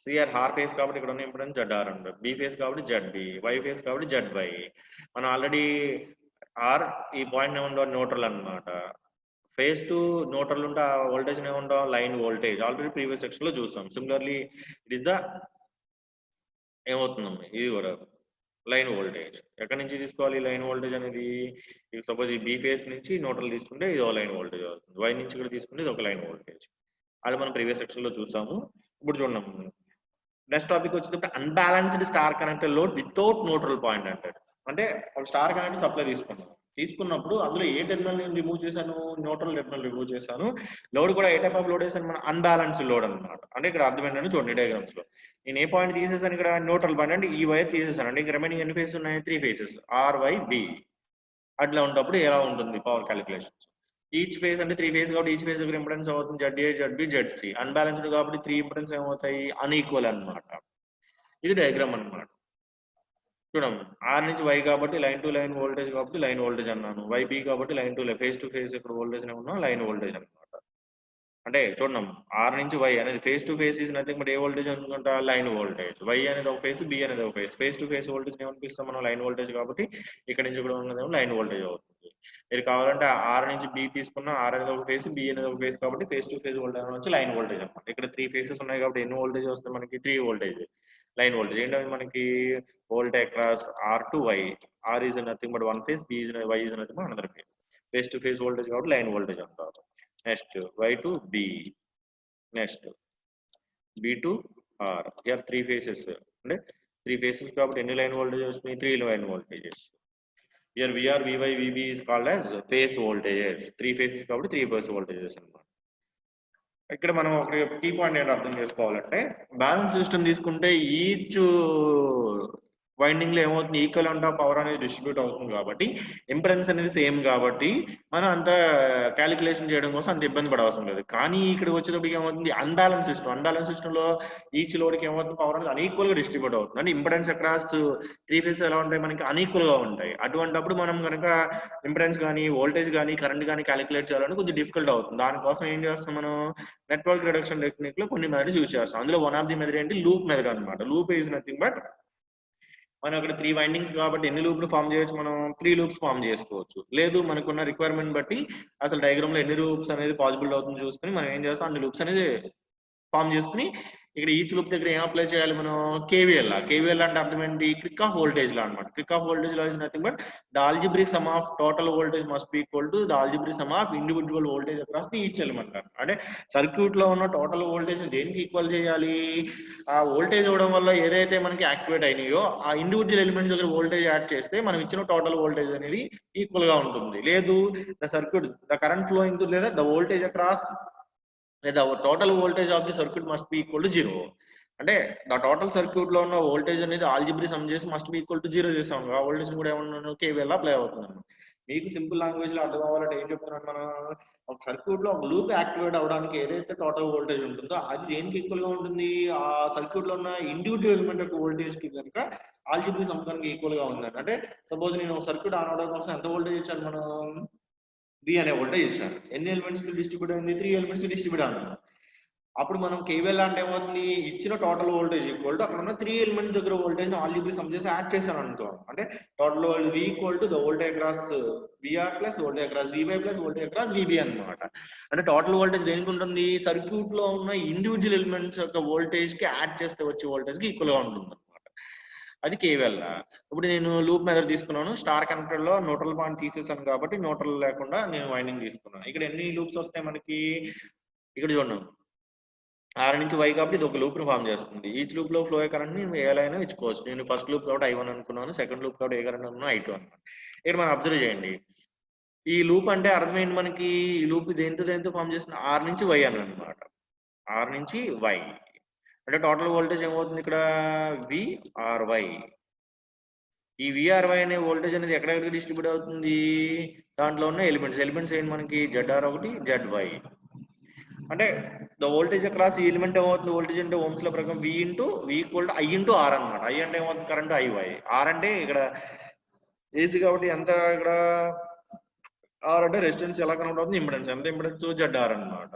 సిఆర్ హార్ ఫేస్ కాబట్టి ఇక్కడ ఉన్న ఇంపెడెన్స్ జెడ్ఆర్ అంటారు, బి ఫేస్ కాబట్టి జెడ్బి, వై ఫేస్ కాబట్టి జెడ్వై. మనం ఆల్రెడీ ఆర్ ఈ పాయింట్ ఏముండవు న్యూట్రల్ అనమాట. ఫేస్ టు న్యూట్రల్ ఉంటే ఆ వోల్టేజ్ ఏముంటాం line voltage, already previous section లో చూసాం. సిమిలర్లీ ఇట్ ఇస్ ద ఏమవుతుందమ్మా ఇది కూడా లైన్ వోల్టేజ్. ఎక్కడి నుంచి తీసుకోవాలి లైన్ వోల్టేజ్ అనేది, సపోజ్ ఈ బి ఫేస్ నుంచి న్యూట్రల్ తీసుకుంటే ఇది ఒక లైన్ వోల్టేజ్ అవుతుంది, వై నుంచి కూడా తీసుకుంటే ఇది ఒక లైన్ వోల్టేజ్. అది మనం ప్రీవియస్ సెక్షన్ లో చూసాము. ఇప్పుడు చూడండి నెక్స్ట్ టాపిక్ వచ్చేటప్పుడు unbalanced star connected load without neutral point అంటారు. అంటే ఒక స్టార్ కనెక్టర్ సప్లై తీసుకున్నప్పుడు అందులో ఏ టెర్మినల్ నేను రిమూవ్ చేశాను న్యూట్రల్ టెర్మినల్ రిమూవ్ చేశాను. లోడ్ కూడా ఏ టైప్ ఆఫ్ లోడ్ వేసాను మన అన్బ్యాలెన్స్డ్ లోడ్ అనమాట. అంటే ఇక్కడ అర్థం ఏంటంటే చూడండి డయాగ్రామ్స్ లో నేను ఏ పాయింట్ తీసేసాను ఇక్కడ న్యూట్రల్ పాయింట్ అంటే ఈ వైర్ తీసేసాను. అంటే ఇంకా రిమైనింగ్ ఎన్ని ఫేసెస్ ఉన్నాయి 3 ఫేసెస్ ఆర్వైబి. అట్లా ఉన్నప్పుడు ఎలా ఉంటుంది పవర్ క్యాలిక్యులేషన్స్. ఈచ్ ఫేజ్ అంటే 3 ఫేజ్ కాబట్టి ఈచ్ ఫేజ్ దగ్గర ఇంపెడెన్స్ అవుతుంది జెడ్ఏ జెడ్బి జెడ్సి. అన్బ్యాలెన్స్డ్ కాబట్టి 3 ఇంపెడెన్స్ ఏమవుతాయి అన్ఈక్వల్ అనమాట. ఇది డయాగ్రామ్ అనమాట. చూడండి ఆర్ నుంచి వై కాబట్టి లైన్ టు లైన్ వోల్టేజ్ కాబట్టి లైన్ వోల్టేజ్ అన్నాను, వైబి కాబట్టి line to phase to phase ఇక్కడ వోల్టేజ్ ఉన్నా లైన్ వోల్టేజ్ అనమాట. అంటే చూడండి ఆర్ నుంచి వై అనేది phase to phase is nothing but a voltage అనుకుంటా లైన్ వోల్టేజ్. వై అనేది ఒక ఫేస్, బి అనేది ఒక phase. Phase to phase voltage ఏమనిపిస్తాం మనం లైన్ వోల్టేజ్ కాబట్టి ఇక్కడ నుంచి కూడా ఉన్నదేమో లైన్ వోల్టేజ్ అవుతుంది. మీరు కావాలంటే ఆర్ నుంచి బి తీసుకున్న ఆర్ అనేది ఒక ఫేస్, బి అనేది ఒక ఫేస్ కాబట్టి ఫేస్ టు ఫేస్ వోల్టేజ్ వచ్చి లైన్ వోల్టేజ్ అనమాట. ఇక్కడ 3 ఫేసెస్ ఉన్నాయి కాబట్టి ఎన్ని వోల్టేజ్ వస్తాయి మనకి 3 వోల్టేజ్ లైన్ వోల్టేజ్. ఏంటంటే మనకి voltage across R to Y, R is nothing but one phase, B is Y is nothing but another phase. Phase to phase voltage కాబట్టి లైన్ వోల్టేజ్ అంటారు. Next Y to B, next B to R. Here 3 phases అంటే 3 phases కాబట్టి ఎన్ని line voltage వస్తున్నాయి 3 line voltages. Here VR VY VB is called as phase voltages. 3 phases కాబట్టి 3 face voltages అన్నమాట. ఇక్కడ మనం ఒక కీ పాయింట్ ఏంటి అర్థం చేసుకోవాలంటే బ్యాలెన్స్ సిస్టమ్ తీసుకుంటే ఈచ్ వైండింగ్ లో ఏమవుతుంది, ఈక్వలెంట్ ఆఫ్ పవర్ అనేది డిస్ట్రిబ్యూట్ అవుతుంది కాబట్టి ఇంపెడెన్స్ అనేది సేమ్ కాబట్టి మనం అంత క్యాలిక్యులేషన్ చేయడం కోసం అంత ఇబ్బంది పడవలసిన లేదు. కానీ ఇక్కడ వచ్చేటప్పటికి ఏమవుతుంది, అన్బ్యాలెన్స్ సిస్టమ్ లో ఈచ్ లోడ్కి ఏమవుతుంది, పవర్ అనేది అన్ఈక్వల్ గా డిస్ట్రిబ్యూట్ అవుతుంది. అంటే ఇంపెడెన్స్ అక్రాస్ త్రీ ఫేస్ ఎలా ఉంటాయి, మనకి అన్ఈక్వల్ గా ఉంటాయి. అటువంటిప్పుడు మనం కనుక ఇంపెడెన్స్ కానీ వోల్టేజ్ కానీ కరెంట్ కానీ క్యాలిక్యులేట్ చేయాలని కొంచెం డిఫికల్ట్ అవుతుంది. దానికోసం ఏం చేస్తాం మనం, నెట్వర్క్ రిడక్షన్ టెక్నిక్ లో కొన్ని మెథడ్స్ యూజ్ చేస్తాం. అందులో వన్ ఆఫ్ ది మెథడ్ ఏంటి, లూప్ మెథడ్ అనమాట. లూప్ ఈజ్ నథింగ్ బట్ మనం అక్కడ 3 వైండింగ్స్ కాబట్టి ఎన్ని లూప్లు ఫామ్ చేయొచ్చు, మనం 3 లూప్స్ ఫామ్ చేసుకోవచ్చు. లేదు మనకున్న రిక్వైర్మెంట్ బట్టి అసలు డయాగ్రామ్ లో ఎన్ని లూప్స్ అనేది పాసిబుల్ అవుతుంది చూసుకుని మనం ఏం చేస్తాం, అన్ని లూప్స్ అనేది ఫామ్ చేసుకుని ఇక్కడ ఈచ్ లూప్ దగ్గర ఏం అప్లై చేయాలి మనం, కేవీఎల్ అంటే అర్థం ఏంటి, క్రిక్ ఆఫ్ వోల్టేజ్ లా అనమాట. Crick of voltage law is nothing but the algebraic some of total voltage must be equal to the algebraic some of individual voltage across the each element. అంటే circuit లో ఉన్న total voltage దేనికి equal చేయాలి, ఆ voltage ఇవ్వడం వల్ల ఏదైతే మనకి యాక్టివేట్ అయినాయో ఆ ఇండివిజువల్ ఎలిమెంట్స్ దగ్గర వోల్టేజ్ యాడ్ చేస్తే మనం ఇచ్చిన టోటల్ వోల్టేజ్ అనేది ఈక్వల్ గా ఉంటుంది. లేదు the circuit the current flowing to లేదా ద వోల్టేజ్ అక్రాస్ లేదా total voltage of the circuit must be equal to 0. అంటే ద టోటల్ సర్క్యూట్ లో ఉన్న వోల్టేజ్ అనేది ఆల్జిబ్రీ సమ్ చేసి మస్ట్ బి ఈక్వల్ టు 0 చేస్తాం. ఆ వోల్టేజ్ కూడా ఏమన్నా కేవీఎల్ అప్లై అవుతుంది. మీకు సింపుల్ లాంగ్వేజ్ లో అర్థం అవ్వాలంటే ఏం చెప్తున్నాను, మనం ఒక సర్క్యూట్ లో ఒక లూప్ యాక్టివేట్ అవడానికి ఏదైతే టోటల్ వోల్టేజ్ ఉంటుందో అది దేనికి ఈక్వల్ గా ఉంటుంది, ఆ సర్క్యూట్ లో ఉన్న ఇండివిజువల్ ఎలిమెంట్ యొక్క వోల్టేజ్ కి కనుక ఆల్జిబ్రీ సమ్ కనుక ఈక్వల్ గా ఉందండి. అంటే సపోజ్ నేను ఒక సర్క్యూట్ ఆన్ అవడం కోసం ఎంత వోల్టేజ్ ఇచ్చాను మనం, బి అనే వోల్టేజ్ ఇచ్చాను. ఎన్ని ఎలిమెంట్స్ కి డిస్ట్రిబ్యూట్ అయింది, 3 ఎలిమెంట్స్ కి డిస్ట్రిబ్యూట్ అన్నాను. అప్పుడు మనం కేవీఎల్ అంటే ఏమవుతుంది, ఇచ్చిన టోటల్ వోల్టేజ్ ఈక్వల్ టు అక్కడ ఉన్న 3 ఎలిమెంట్స్ దగ్గర వోల్టేజ్ ఆల్జిబ్రీ సమ్ చేసి యాడ్ చేశాను అనుకో, అంటే total V equal to the voltage across VR plus voltage across VY plus voltage across VB అనమాట. అంటే టోటల్ వోల్టేజ్ దేనికి ఉంటుంది, సర్క్యూట్ లో ఉన్న ఇండివిజువల్ ఎలిమెంట్స్ యొక్క వోల్టేజ్ కి యాడ్ చేస్తే వచ్చే వోల్టేజ్ కి ఈక్వల్ గా ఉంటుంది అనమాట. అది కేవీఎల్. ఇప్పుడు నేను లూప్ మెథడ్ తీసుకున్నాను, స్టార్ కనెక్టర్ లో న్యూట్రల్ పాయింట్ తీసేసాను కాబట్టి న్యూట్రల్ లేకుండా నేను వైండింగ్ తీసుకున్నాను. ఇక్కడ ఎన్ని లూప్స్ వస్తాయి మనకి, ఇక్కడ చూడండి ఆర్ నుంచి వై కాబట్టి ఇది ఒక లూప్ ని ఫామ్ చేస్తుంది. ఈచ్ లూప్ లో ఫ్లో కరెంట్ ని ఎలా అయినా ఇచ్చుకోవచ్చు. నేను ఫస్ట్ లూప్ కాబట్టి I1 అనుకున్నాను, సెకండ్ లూప్ కాబట్టి ఏ కరెంట్ అనుకున్నాను I2 అనుకున్నాను. ఇక్కడ మనం అబ్జర్వ్ చేయండి, ఈ లూప్ అంటే అర్థమైంది మనకి, ఈ లూప్ దేంతో ఫామ్ చేసిన ఆర్ నుంచి వై అని అనమాట. ఆర్ నుంచి వై అంటే టోటల్ వోల్టేజ్ ఏమవుతుంది ఇక్కడ విఆర్వై. ఈ విఆర్వై అనే వోల్టేజ్ అనేది ఎక్కడెక్కడికి డిస్ట్రిబ్యూట్ అవుతుంది, దాంట్లో ఉన్న ఎలిమెంట్స్ ఏంటి మనకి, ZR ఒకటి ZY. అంటే ద వోల్టేజ్ అక్రాస్ ఈ ఎలిమెంట్ ఏమవుతుంది, వోల్టేజ్ అంటే ఓమ్స్ లో ప్రకారం V equal to I into R అనమాట. ఐ అంటే ఏమవుతుంది, కరెంట్ ఐవై. ఆర్ అంటే ఇక్కడ ఏసీ కాబట్టి ఎంత, ఇక్కడ ఆర్ అంటే రెసిస్టెన్స్ ఎలా కనెక్ట్ అవుతుంది, ఇంపెడెన్స్ ఎంత, ఇంపెడెన్స్ ZR అనమాట.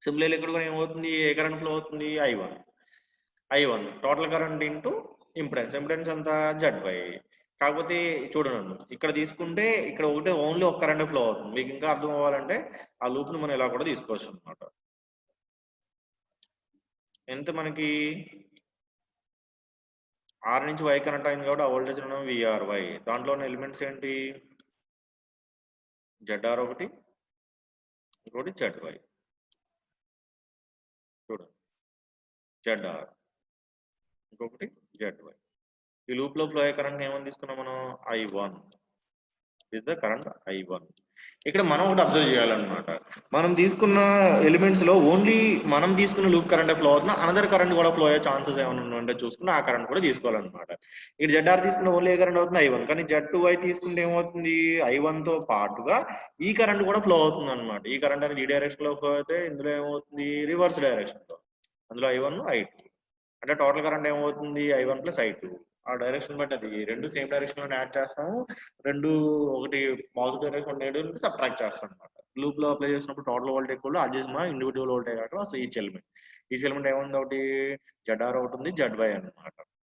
సిమిలర్లీ ఇక్కడ కూడా ఏమవుతుంది, ఏ కరెంట్ ఫ్లో అవుతుంది, ఐ1 టోటల్ కరెంట్ ఇంటూ ఇంపెడెన్స్ అంతా ZY. కాకపోతే చూడండి ఇక్కడ తీసుకుంటే ఇక్కడ ఒకటే ఓన్లీ ఒక కరెంట్ ఫ్లో అవుతుంది. మీకు ఇంకా అర్థం అవ్వాలంటే ఆ లూప్ ను మనం ఇలా కూడా తీసుకోవచ్చు అనమాట. ఎంత మనకి ఆర్ నుంచి వై కనెక్ట్ అయింది కాబట్టి ఆ వోల్టేజ్ విఆర్వై. దాంట్లో ఉన్న ఎలిమెంట్స్ ఏంటి, ZR ఒకటి, ఇంకోటి ZY. చూడండి ZR ఇంకొకటి ZY. ఈ లూప్ లో ఫ్లో అయ్యే కరెంట్ ఏమని తీసుకున్నాం మనం, I1 is the current I1. ఇక్కడ మనం ఒకటి అబ్జర్వ్ చేయాలన్నమాట, మనం తీసుకున్న ఎలిమెంట్స్ లో ఓన్లీ మనం తీసుకున్న లూప్ కరెంట్ ఫ్లో అవుతున్నా అనదర్ కరెంట్ కూడా ఫ్లో అయ్యే ఛాన్సెస్ ఏమైనా ఉంటే చూసుకుని ఆ కరెంట్ కూడా తీసుకోవాలన్నమాట. ఇక్కడ ZR తీసుకున్న ఓన్లీ ఏ కరెంట్ అవుతుంది, I1. కానీ Z2Y తీసుకుంటే ఏమవుతుంది, I1 తో పాటుగా ఈ కరెంట్ కూడా ఫ్లో అవుతుంది అనమాట. ఈ కరెంట్ అనేది ఈ డైరెక్షన్ లో ఫ్లో అయితే ఇందులో ఏమవుతుంది, రివర్స్ డైరెక్షన్ లో, అందులో I1 I2. అంటే టోటల్ కరెంట్ ఏమవుతుంది, I1 ప్లస్ I2. ఆ డైరెక్షన్ బట్టి అది రెండు సేమ్ డైరెక్షన్ లో యాడ్ చేస్తాము, రెండు ఒకటి పాజిటివ్ డైరెక్షన్ నెగటివ్ సబ్ట్రాక్ట్ చేస్తాం అనమాట. లూప్ లో అప్లై చేసినప్పుడు టోటల్ వోల్టేజ్ కూడా అడ్జస్ట్ ఇండివిజువల్ వోల్టేజ్ కాబట్టి అసలు ఈచ్ ఎలిమెంట్ ఏముంది, ఒకటి ZR అవుతుంది, ZY అనమాట.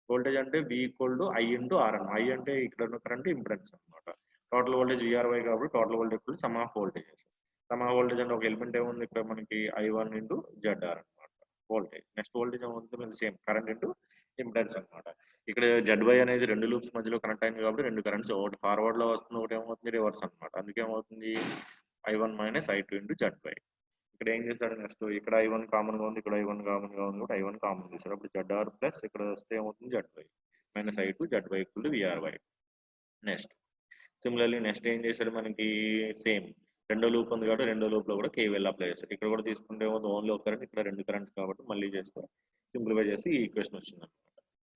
వోల్టేజ్ అంటే V equal to I into R అన్నమాట. I అంటే ఇక్కడ ఉన్న కరెంట్ ఇంపెడెన్స్ అనమాట. టోటల్ వోల్టేజ్ VRY కాబట్టి total voltage some of voltages. Some of voltage అంటే ఒక ఎలిమెంట్ ఏముంది ఇక్కడ మనకి I1 ఇంటూ ZR అనమాట వోల్టేజ్. నెక్స్ట్ వోల్టేజ్ ఏమవుతుంది, సేమ్ కరెంట్ ఇంటూ ఇంపెడెన్స్ అనమాట. ఇక్కడ ZY అనేది రెండు లూప్స్ మధ్యలో కనెక్ట్ అయింది కాబట్టి రెండు కరెంట్స్, ఒకటి ఫార్వర్డ్ లో వస్తుంది, ఒకటి ఏమవుతుంది రివర్స్ అనమాట. అందుకే ఏమవుతుంది I1 minus I2 into ZY. ఇక్కడ ఏం చేశాడు నెక్స్ట్, ఇక్కడ I1 కామన్ గా ఉంది, ఇక్కడ I1 కామన్ గా ఉంది కాబట్టి I1 కామన్ చేశాడు. అప్పుడు ZR ప్లస్ ఇక్కడ వస్తే ఏమవుతుంది ZY minus I2 ZY equal to VRY. Next similarly next ఏం చేశాడు మనకి, సేమ్ రెండో లూప్ ఉంది కాబట్టి రెండో లూప్ లో కూడా కేవీఎల్ అప్లై చేస్తాడు. ఇక్కడ కూడా తీసుకుంటే ఓన్లీ ఒక కరెంట్, ఇక్కడ రెండు కరెంట్స్ కాబట్టి మళ్ళీ చేస్తే సింప్లిఫై చేసి ఈ ఈక్వేషన్ వచ్చింది అనమాట.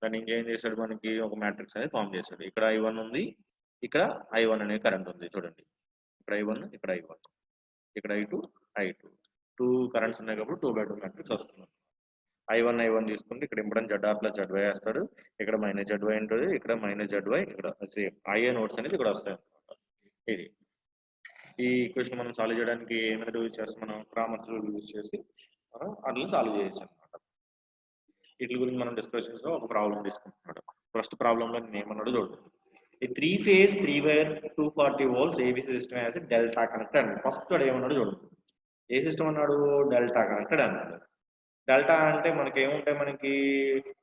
దాన్ని ఇంకేం చేశాడు, మనకి ఒక మ్యాట్రిక్స్ అనేది ఫామ్ చేశాడు. ఇక్కడ I1 ఉంది, ఇక్కడ I1 అనే కరెంట్ ఉంది చూడండి. ఇక్కడ I1, ఇక్కడ I1, ఇక్కడ I2, I2, 2 కరెంట్స్ ఉన్నాయి కాబట్టి 2/2 మ్యాట్రిక్స్ వస్తుంది. I1 తీసుకుంటే ఇక్కడ ఇంపెడెన్స్ ZR ప్లస్ ZY వేస్తాడు, ఇక్కడ మైనస్ ZY ఉంటుంది, ఇక్కడ మైనస్ ZY, ఇక్కడ సేమ్ IA నోట్స్ అనేది ఇక్కడ వస్తాయి అన్నమాట. ఇది ఈ ఈక్వేషన్ మనం సాల్వ్ చేయడానికి ఏమైనా యూజ్ చేస్తాం, మనం క్రామర్స్ రూల్ యూజ్ చేసి మనం అట్లా సాల్వ్ చేయొచ్చు అనమాట. వీటి గురించి మనం డిస్కషన్స్ లో ఒక ప్రాబ్లం తీసుకుంటున్నాడు. ఫస్ట్ ప్రాబ్లం లో నేను ఏమన్నాడు చూడండి. ఈ 3-phase 3-wire 240 volts ABC system as delta connected అన్నాడు. ఫస్ట్ వాడు ఏమన్నాడు చూడండి, ఏ సిస్టమ్ అన్నాడు, డెల్టా కనెక్టెడ్ అన్నాడు. డెల్టా అంటే మనకి ఏముంటాయి, మనకి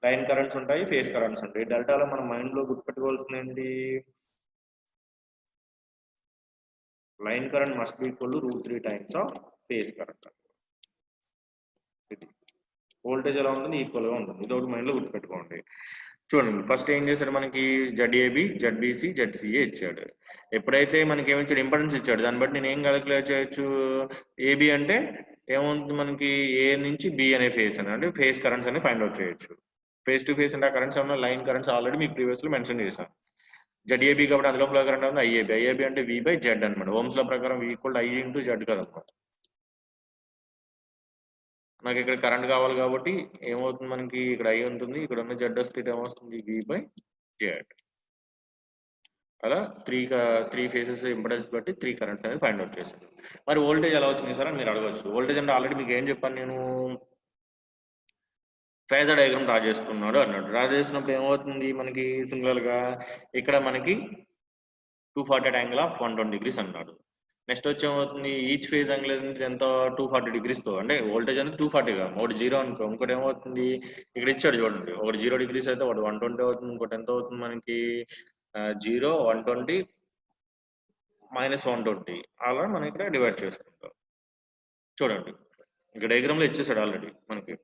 లైన్ కరెంట్స్ ఉంటాయి, ఫేస్ కరెంట్స్ ఉంటాయి. డెల్టాలో మన మైండ్ లో గుర్తుపెట్టుకోవాల్సింది ఏంటి, line current must be equal to √3 times of phase current. ఇది వోల్టేజ్ ఎలా ఉంటుంది, ఈక్వల్ గా ఉంటుంది. ఇది ఒకటి మైండ్ లో గుర్తుపెట్టుకోండి. చూడండి ఫస్ట్ ఏం చేశాడు, మనకి ZAB, ZBC, ZCA ఇచ్చాడు. ఎప్పుడైతే మనకి ఏమిచ్చాడు, ఇంపెడెన్స్ ఇచ్చాడు, దాన్ని బట్టి నేను ఏం క్యాలిక్యులేట్ చేయొచ్చు, AB అంటే ఏముంటుంది మనకి A నుంచి B అనే ఫేస్ అని, అంటే ఫేస్ కరెంట్స్ అని ఫైండ్ అవుట్ చేయొచ్చు. ఫేస్ టు ఫేస్ అంటే ఆ కరెంట్స్ ఏమన్నా లైన్ కరెంట్స్ ఆల్రెడీ మీకు ప్రీవియస్ లో మెన్షన్ చేశాను. ZAB కాబట్టి అందులో ఫ్లో కరెంట్ ఉంది IAB. IAB అంటే V/Z అనమాట. ఓమ్స్ లా ప్రకారం V = I × Z కదనమాట. నాకు ఇక్కడ కరెంట్ కావాలి కాబట్టి ఏమవుతుంది, మనకి ఇక్కడ I ఉంటుంది, ఇక్కడ ఉన్న Z వస్తే ఏమొస్తుంది, V/Z. అలా త్రీ ఫేసెస్ ఇంపెడెన్స్ బట్టి 3 కరెంట్స్ అనేది ఫైండ్ అవుట్ చేశాను. మరి వోల్టేజ్ ఎలా వచ్చింది సార్ అని మీరు అడగచ్చు. వోల్టేజ్ అంటే ఆల్రెడీ మీకు ఏం చెప్పాను నేను, ఫేజర్ డయాగ్రామ్ డ్రా చేసుకున్నాడు అన్నాడు. డ్రా చేసినప్పుడు ఏమవుతుంది, మనకి సింపుల్ గా ఇక్కడ మనకి 240 యాంగిల్ ఆఫ్ 120 degrees అన్నాడు. నెక్స్ట్ వచ్చి ఏమవుతుంది, ఈచ్ ఫేజ్ యాంగిల్ ఎంత 240 degrees తో, అంటే వోల్టేజ్ అనేది 240 గా, ఒకటి 0 అనుకో, ఇంకోటి ఏమవుతుంది ఇక్కడ ఇచ్చాడు చూడండి, ఒకటి 0 degrees అయితే ఒకటి 120 అవుతుంది, ఇంకోటి ఎంత అవుతుంది మనకి 0, 120, -120, అలా మనం ఇక్కడ డివైడ్ చేసుకుంటాం. చూడండి ఇక్కడ డయాగ్రామ్ లో ఇచ్చేసాడు ఆల్రెడీ మనకి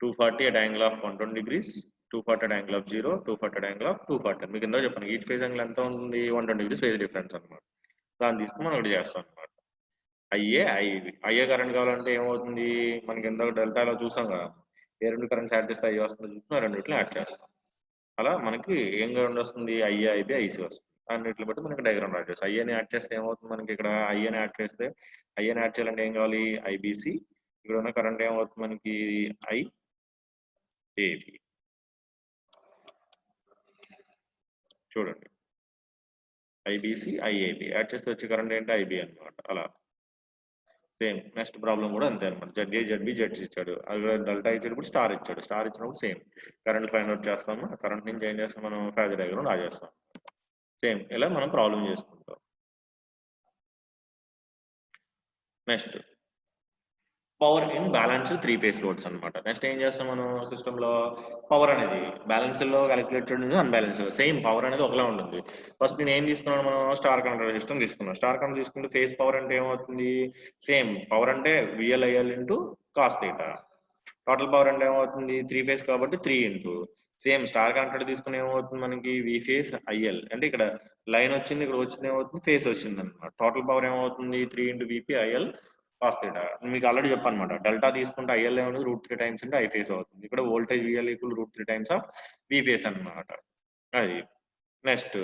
240 at angle of 120 degrees, 240 at angle of 0, 240 at angle of 240. మీకు ఎంత చెప్పండి, ఈచ్ ఫేజ్ యాంగిల్ ఎంత ఉంటుంది, 120 degrees ఫేజ్ డిఫరెన్స్ అనమాట. దాన్ని తీసుకుని మనం ఇక్కడ చేస్తాం అనమాట. IA కరెంట్ కావాలంటే ఏమవుతుంది, మనకి ఎంత డెల్టాలో చూసాం కదా, ఏ రెండు కరెంట్స్ యాడ్ చేస్తే IA వస్తుందో చూసుకుని రెండిట్లో యాడ్ చేస్తాం. అలా మనకి ఏం కరెంట్ వస్తుంది, IA, IB, IC వస్తుంది. అన్నిటిని బట్టి మనకి డయాగ్రామ్ యాడ్ చేస్తాం. IAని యాడ్ చేస్తే ఏమవుతుంది, మనకి ఇక్కడ IAని యాడ్ చేస్తే, IAని యాడ్ చేయాలంటే ఏం కావాలి, IBC, ఇక్కడ ఉన్న కరెంట్ ఏమవుతుంది మనకి IAB. చూడండి IBC, IAB యాడ్ చేస్తే వచ్చే కరెంట్ ఏంటి, IB అనమాట. అలా సేమ్ నెక్స్ట్ ప్రాబ్లం కూడా అంతే అనమాట. ZA, ZB, ZC ఇచ్చాడు, అక్కడ డెల్టా ఇచ్చేటప్పుడు స్టార్ ఇచ్చాడు, స్టార్ ఇచ్చినప్పుడు సేమ్ కరెంట్ ఫైండ్ అవుట్ చేస్తాము. ఆ కరెంట్ నుంచి ఏం చేస్తాం, మనం ఫేజర్ డయాగ్రామ్ డ్రా చేస్తాం. సేమ్ ఇలా మనం ప్రాబ్లం చేసుకుంటాం. Next power in balance 3-phase loads అనమాట. నెక్స్ట్ ఏం చేస్తాం, మనం సిస్టమ్ లో పవర్ అనేది బ్యాలెన్స్ లో క్యాలిక్యులేట్ చేయడం, అన్బ్యాలెన్స్ లో సేమ్ పవర్ అనేది ఒకలా ఉంటుంది. ఫస్ట్ నేను ఏం తీసుకున్నాను, మనం స్టార్ కనెక్టర్ సిస్టమ్ తీసుకున్నాం. స్టార్ కనెక్టర్ తీసుకుంటే ఫేస్ పవర్ అంటే ఏమవుతుంది, సేమ్ పవర్ అంటే VL/IL × cos θ. టోటల్ పవర్ అంటే ఏమవుతుంది, 3-phase కాబట్టి 3 సేమ్ స్టార్ కనెక్టర్ తీసుకుని ఏమవుతుంది మనకి V/phase IL, అంటే ఇక్కడ లైన్ వచ్చింది, ఇక్కడ వచ్చింది ఏమవుతుంది, ఫేస్ వచ్చింది అనమాట. టోటల్ పవర్ ఏమవుతుంది 3 × VP/IL cos θ. మీకు ఆల్రెడీ చెప్పాను అనమాట, డెల్టా తీసుకుంటే IL ఏమవుతుంది √3 టైమ్స్ అంటే I phase అవుతుంది. ఇక్కడ voltage VL = √3 times of V phase అనమాట. అది నెక్స్ట్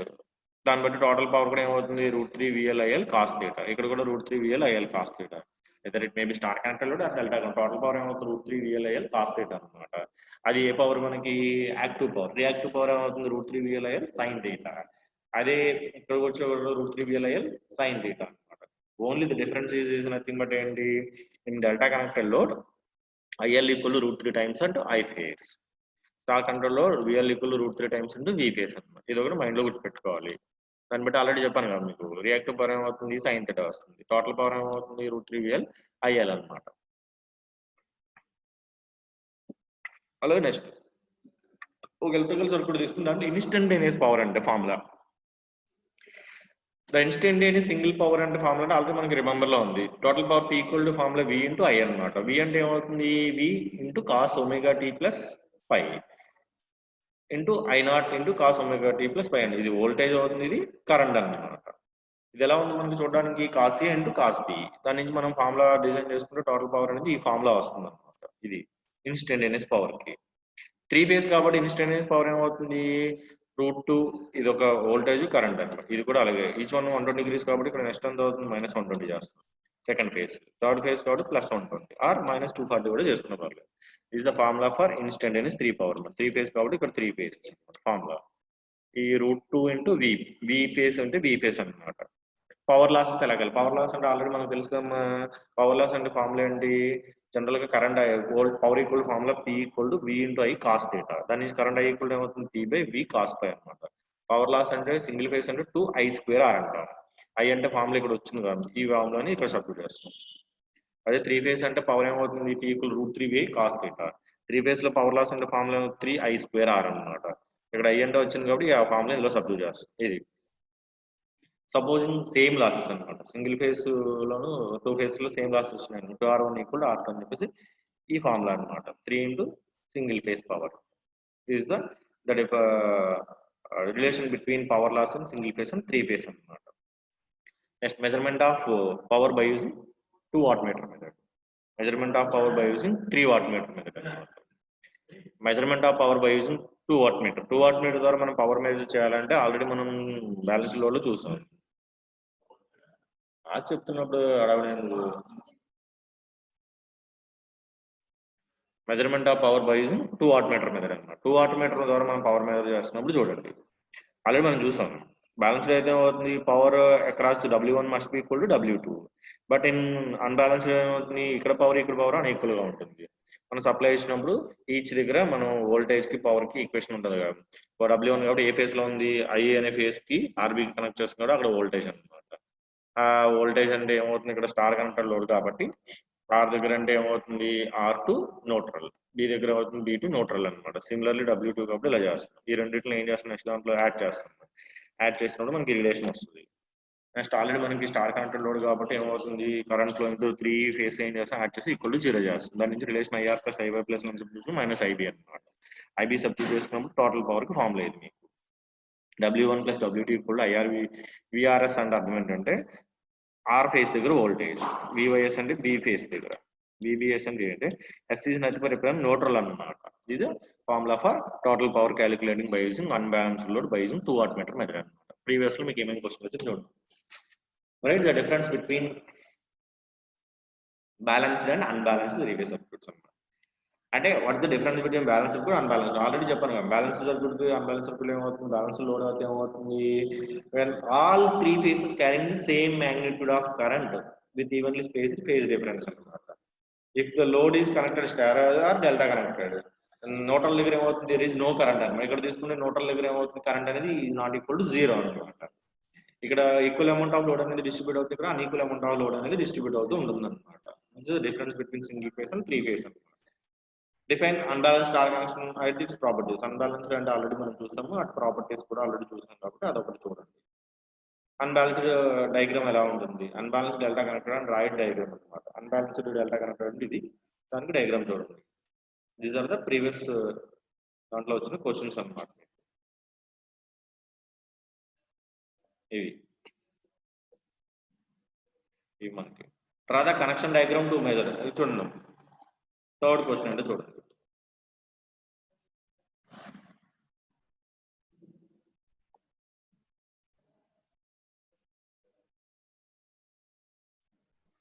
దాన్ని బట్టి టోటల్ పవర్ కూడా ఏమవుతుంది √3 VL/IL cos θ. ఇక్కడ కూడా √3 VL/IL cos θ. Either it may be star connector load or delta. Total power ఏమవుతుంది √3 VL/IL cos θ అనమాట. అది ఏ పవర్ మనకి, యాక్టివ్ పవర్. రియాక్టివ్ పవర్ ఏమవుతుంది √3 VL/IL sin θ. అదే ఇక్కడ వచ్చే √3 VL/IL sin θ అనమాట. Only the difference is nothing but ఏంటి, in delta connected load IL = √3 times అంటూ I phase. Star connected load VL = √3 times అంటూ V phase అనమాట. ఇది ఒకటి మైండ్ లో గుర్తుపెట్టుకోవాలి. దాన్ని బట్టి ఆల్రెడీ చెప్పాను కదా మీకు, రియాక్టివ్ పవర్ ఏమవుతుంది sin θ వస్తుంది, టోటల్ పవర్ ఏమవుతుంది √3 VL/IL అనమాట. అలాగే నెక్స్ట్ ఒక ఎలక్ట్రికల్ సర్క్యూట్ తీసుకుంటే అంటే ఇన్స్టంటేనియస్ పవర్ అంటే formula, the instantaneous single power అంటే ఫార్ములా అంటే ఆల్రెడీ మనకి రిమెంబర్ లో ఉంది. Total power P = formula V × I అనమాట. V అంటే ఏమవుతుంది, V × cos ωt + phi × I0 × cos ωt + phi అండి. ఇది వోల్టేజ్ అవుతుంది, ఇది కరెంట్ అనమాట. ఇది ఎలా ఉంది మనకి చూడడానికి, cos A × cos B. దాని నుంచి మనం ఫార్ములా డిజైన్ చేసుకుంటే టోటల్ పవర్ అనేది ఈ ఫార్ములా వస్తుంది అనమాట. ఇది ఇన్స్టంటేనియస్ పవర్ కి. త్రీ ఫేజ్ కాబట్టి ఇన్స్టంటేనియస్ పవర్ ఏమవుతుంది, √2 ఇది ఒక వోల్టేజ్ కరెంట్ అనమాట. ఇది కూడా అలాగే ఈచ్ వన్ 120 degrees కాబట్టి ఇక్కడ నెక్స్ట్ ఎంత అవుతుంది, -120 చేస్తాం సెకండ్ ఫేజ్. థర్డ్ ఫేజ్ కాబట్టి +120 ఆర్ -240 కూడా చేసుకున్న పర్లేదు. Is the formula for instantaneous 3 power. 3 phase కాబట్టి ఇక్కడ 3 ఫేజ్ ఫార్ములా. ఈ √2 ఇంటూ వి ఫేజ్ అంటే వి ఫేజ్ అనమాట. పవర్ లాసెస్ ఎలాగ, పవర్ లాస్ అంటే ఆల్రెడీ మనకు తెలుసు కదా, పవర్ లాస్ అంటే ఫార్ములా ఏంటి, జనరల్ గా current power equal formula P = V × I cos θ. దాని నుంచి కరెంట్ I ఈక్వల్ ఏమవుతుంది, P/V cos φ అనమాట. పవర్ లాస్ అంటే సింగిల్ ఫేజ్ అంటే 2I² R అంటాం. I అంటే ఫార్ములా ఇక్కడ వచ్చింది కాబట్టి ఈ ఫార్ములాని ఇక్కడ సబ్స్టిట్యూట్ చేస్తాం. అదే త్రీ ఫేజ్ అంటే పవర్ ఏమవుతుంది, P = √3V cos θ. Three phase లో పవర్ లాస్ అంటే ఫార్ములా 3I² R అనమాట. ఇక్కడ I అంటే వచ్చింది కాబట్టి ఆ ఫార్ములా ఇందులో సబ్స్టిట్యూట్ చేస్తాం. ఇది సపోజింగ్ సేమ్ లాసెస్ అనమాట, సింగిల్ ఫేజ్ లోను టూ ఫేజ్ లో సేమ్ లాసెస్ వచ్చినాయి, R1 = R2 అని చెప్పేసి ఈ ఫార్ములా అనమాట. 3 × single phase power is the relation between power loss and single phase and three phase అనమాట. Next measurement of power by using 2 wattmeter method, measurement of power by using 3 wattmeter method అనమాట. Measurement of power by using 2 wattmeter. 2 wattmeter ద్వారా మనం power measure చేయాలంటే already మనం balance load లో చూసాం. చెప్తున్నప్పుడు అడగలేదు. Measurement of power by using 2 wattmeter method అనమాట. 2 వాట్మీటర్ ద్వారా మనం పవర్ మెజర్ చేస్తున్నప్పుడు చూడండి, ఆల్రెడీ మనం చూసాం బ్యాలెన్స్ అయితే ఏమవుతుంది, power across W1 must be equal to W2. But in unbalance ఏమవుతుంది, ఇక్కడ పవర్ అన్ఈక్వల్ గా ఉంటుంది. మనం సప్లై చేసినప్పుడు ఈచ్ దగ్గర మనం వోల్టేజ్ కి పవర్ కి ఈక్వేషన్ ఉంటుంది కదా. W1 కాబట్టి ఏ ఫేజ్ లో ఉంది, I అనే ఫేజ్ కి RB కనెక్ట్ చేస్తున్నాడు, అక్కడ వోల్టేజ్ అనమాట. ఆ వోల్టేజ్ అంటే ఏమవుతుంది, ఇక్కడ స్టార్ కనెక్టర్ లోడ్ కాబట్టి R దగ్గర అంటే ఏమవుతుంది, R2 న్యూట్రల్, B దగ్గర అవుతుంది B2 న్యూట్రల్ అనమాట. సిమిలర్లీ W2 కాబట్టి ఇలా చేస్తాం. ఈ రెండింటిలో ఏం చేస్తాం, నెక్స్ట్ దాంట్లో యాడ్ చేస్తాం. యాడ్ చేసినప్పుడు మనకి రిలేషన్ వస్తుంది. నెక్స్ట్ ఆల్రెడీ మనకి స్టార్ కనెక్టర్ లోడ్ కాబట్టి ఏమవుతుంది, కరెంట్ ఫ్లో ఇంటూ 3 ఫేస్ ఏం చేస్తాం, యాడ్ చేసి = 0 చేస్తాం. దాని నుంచి రిలేషన్ IR + IY + -IB అనమాట. IB సబ్స్టిట్యూట్ చేసుకున్నప్పుడు టోటల్ పవర్ కి ఫార్ములా ఇది మీకు. W1 + W2 = IR VRS అంటే అర్థం ఏంటంటే R ఫేజ్ దగ్గర వోల్టేజ్, VYS అంటే B ఫేజ్ దగ్గర, VBS అంటే ఏంటంటే S is nothing but neutral అన్నమాట. ఇది formula for total power calculating by using unbalanced load by using 2 wattmeter method అన్నమాట. ప్రీవియస్ లో మీకు ఏమేమి క్వశ్చన్ వచ్చింది చూడండి. Right the difference between balanced and unbalanced three phase circuits అన్నమాట. అంటే what is the difference between balance circuit unbalanced, already చెప్పాను కదా. బ్యాలెన్స్ సర్క్యూట్ కి అన్బ్యాలెన్స్ సర్క్యూట్ ఏమవుతుంది, బ్యాలెన్స్ లోడ్ అయితే ఏమవుతుంది, when all three phases carrying the same magnitude of current with evenly spaced phase difference అన్నమాట. if the load is connected star or delta connected, neutral దగ్గర ఏమవుతుంది, there is no current అన్నమాట. ఇక్కడ తీసుకుంటే neutral దగ్గర ఏమవుతుంది, కరెంట్ అనేది not equal to 0 అన్నమాట. ఇక్కడ ఈక్వల్ అమౌంట్ ఆఫ్ లోడ్ అనేది డిస్ట్రిబ్యూట్ అవుతుంది, ఇక్కడ అన్ఈక్వల్ అమౌంట్ ఆఫ్ లోడ్ అనేది డిస్ట్రిబ్యూట్ అవుతూ ఉంటుంది అనమాట. Difference between single phase and three phase అన్నమాట. డిఫైన్ అన్బ్యాలెన్స్ స్టార్ కనెక్షన్ అయితే ఇట్స్ ప్రాపర్టీస్. అన్బ్యాలెన్స్డ్ అంటే ఆల్రెడీ మనం చూసాము, అటు ప్రాపర్టీస్ కూడా ఆల్రెడీ చూసాం కాబట్టి అదొకటి చూడండి. అన్బ్యాలెన్స్డ్ డయాగ్రామ్ ఎలా ఉంటుంది, అన్బ్యాలెన్స్డ్ డెల్టా కనెక్టర్ అండ్ రాయిడ్ డయాగ్రామ్ అనమాట. అన్బ్యాలెన్స్డ్ డెల్టా కనెక్టర్ అంటే ఇది, దానికి డయాగ్రామ్ చూడండి. దీస్ ఆర్ ద ప్రీవియస్ దాంట్లో వచ్చిన క్వశ్చన్స్ అన్నమాట. ఇవి మనకి draw the connection diagram to measure. చూడండి థర్డ్ క్వశ్చన్ అంటే చూడండి.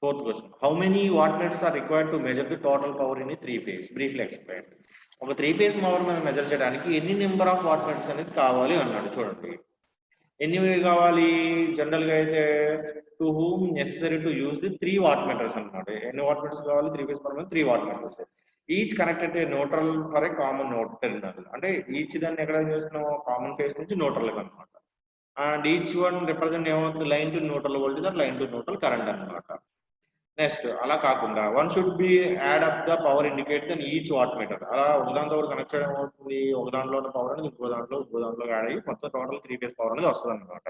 Fourth question, how many wattmeters are required to measure the total power in a three phase? Briefly explain. ఒక three phase power మనం మెజర్ చేయడానికి ఎన్ని నెంబర్ ఆఫ్ వాట్మీటర్స్ అనేది కావాలి అన్నాడు. చూడండి ఎన్ని కావాలి, జనరల్ గా అయితే to whom necessary to use the 3 wattmeters అన్నమాట. ఎన్ని వాట్మీటర్స్ కావాలి, three phase power 3 wattmeters. Each connected neutral for a common terminal. అంటే ఈచ్ దాన్ని ఎక్కడ చేస్తున్నాం, కామన్ ఫేజ్ నుంచి న్యూట్రల్ అనమాట. అండ్ ఈచ్ వన్ రిప్రజెంట్ ఏమవుతుంది, line to neutral voltage or line to neutral current అనమాట. నెక్స్ట్ అలా కాకుండా one should be add up the power indicate then each wattmeter. అలా ఒక దాంతో కూడా కనెక్ట్ చేయడం అవుతుంది, ఒక దాంట్లో ఉన్న పవర్ అనేది ఇంకో దాంట్లో యాడ్ అయ్యి మొత్తం టోటల్ త్రీ ఫేజ్ పవర్ అనేది వస్తుంది అనమాట.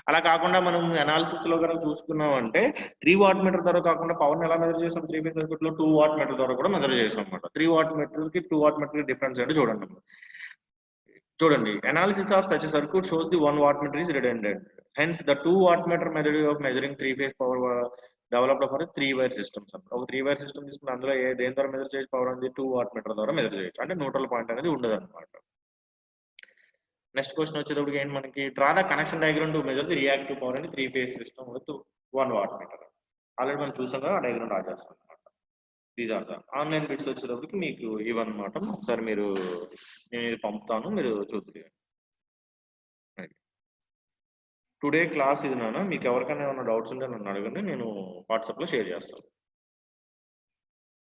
అలా కాకుండా మనం అనాలిసిస్ లో కనుక చూసుకున్నాం అంటే 3 వాట్మీటర్ ద్వారా కాకుండా పవర్ ఎలా మెజర్ చేసాం, త్రీ ఫేజ్ సర్క్యూట్ లో 2 వాట్మీటర్ ద్వారా కూడా మెజర్ చేసాం అనమాట. 3 వాట్మీటర్ కి 2 వాట్మీటర్ డిఫరెన్స్ అంటే చూడండి analysis of such circuit shows the 1 wattmeter is redundant. Hence the 2 wattmeter method of measuring three phase power developed for 3 wire systems అన్నమాట. ఒక 3 వైర్ సిస్టమ్ తీసుకుంటే అందులో దేని ద్వారా మెజర్ చేయొచ్చు పవర్ అనేది 2 వాట్ మీటర్ ద్వారా మెజర్ చేయొచ్చు. అంటే న్యూట్రల్ పాయింట్ అనేది ఉండదు అనమాట. నెక్స్ట్ క్వశ్చన్ వచ్చేటప్పటికి ఏంటి మనకి draw the connection diagram to measure the reactive power and 3 phase system with 1 watt meter. Already మనం చూసాం కదా, ఆ డయాగ్రామ్ డ్రా చేస్తాం అనమాట. These are the online bits వచ్చేటప్పటికి మీకు ఇవన్నమాట. ఒకసారి మీరు నేను ఇది పంపుతాను, మీరు చూద్దురు. టుడే క్లాస్ ఇది నాన్న. మీకు ఎవరికైనా ఏమైనా డౌట్స్ ఉంటే నన్ను అడగండి, నేను వాట్సాప్లో షేర్ చేస్తాను.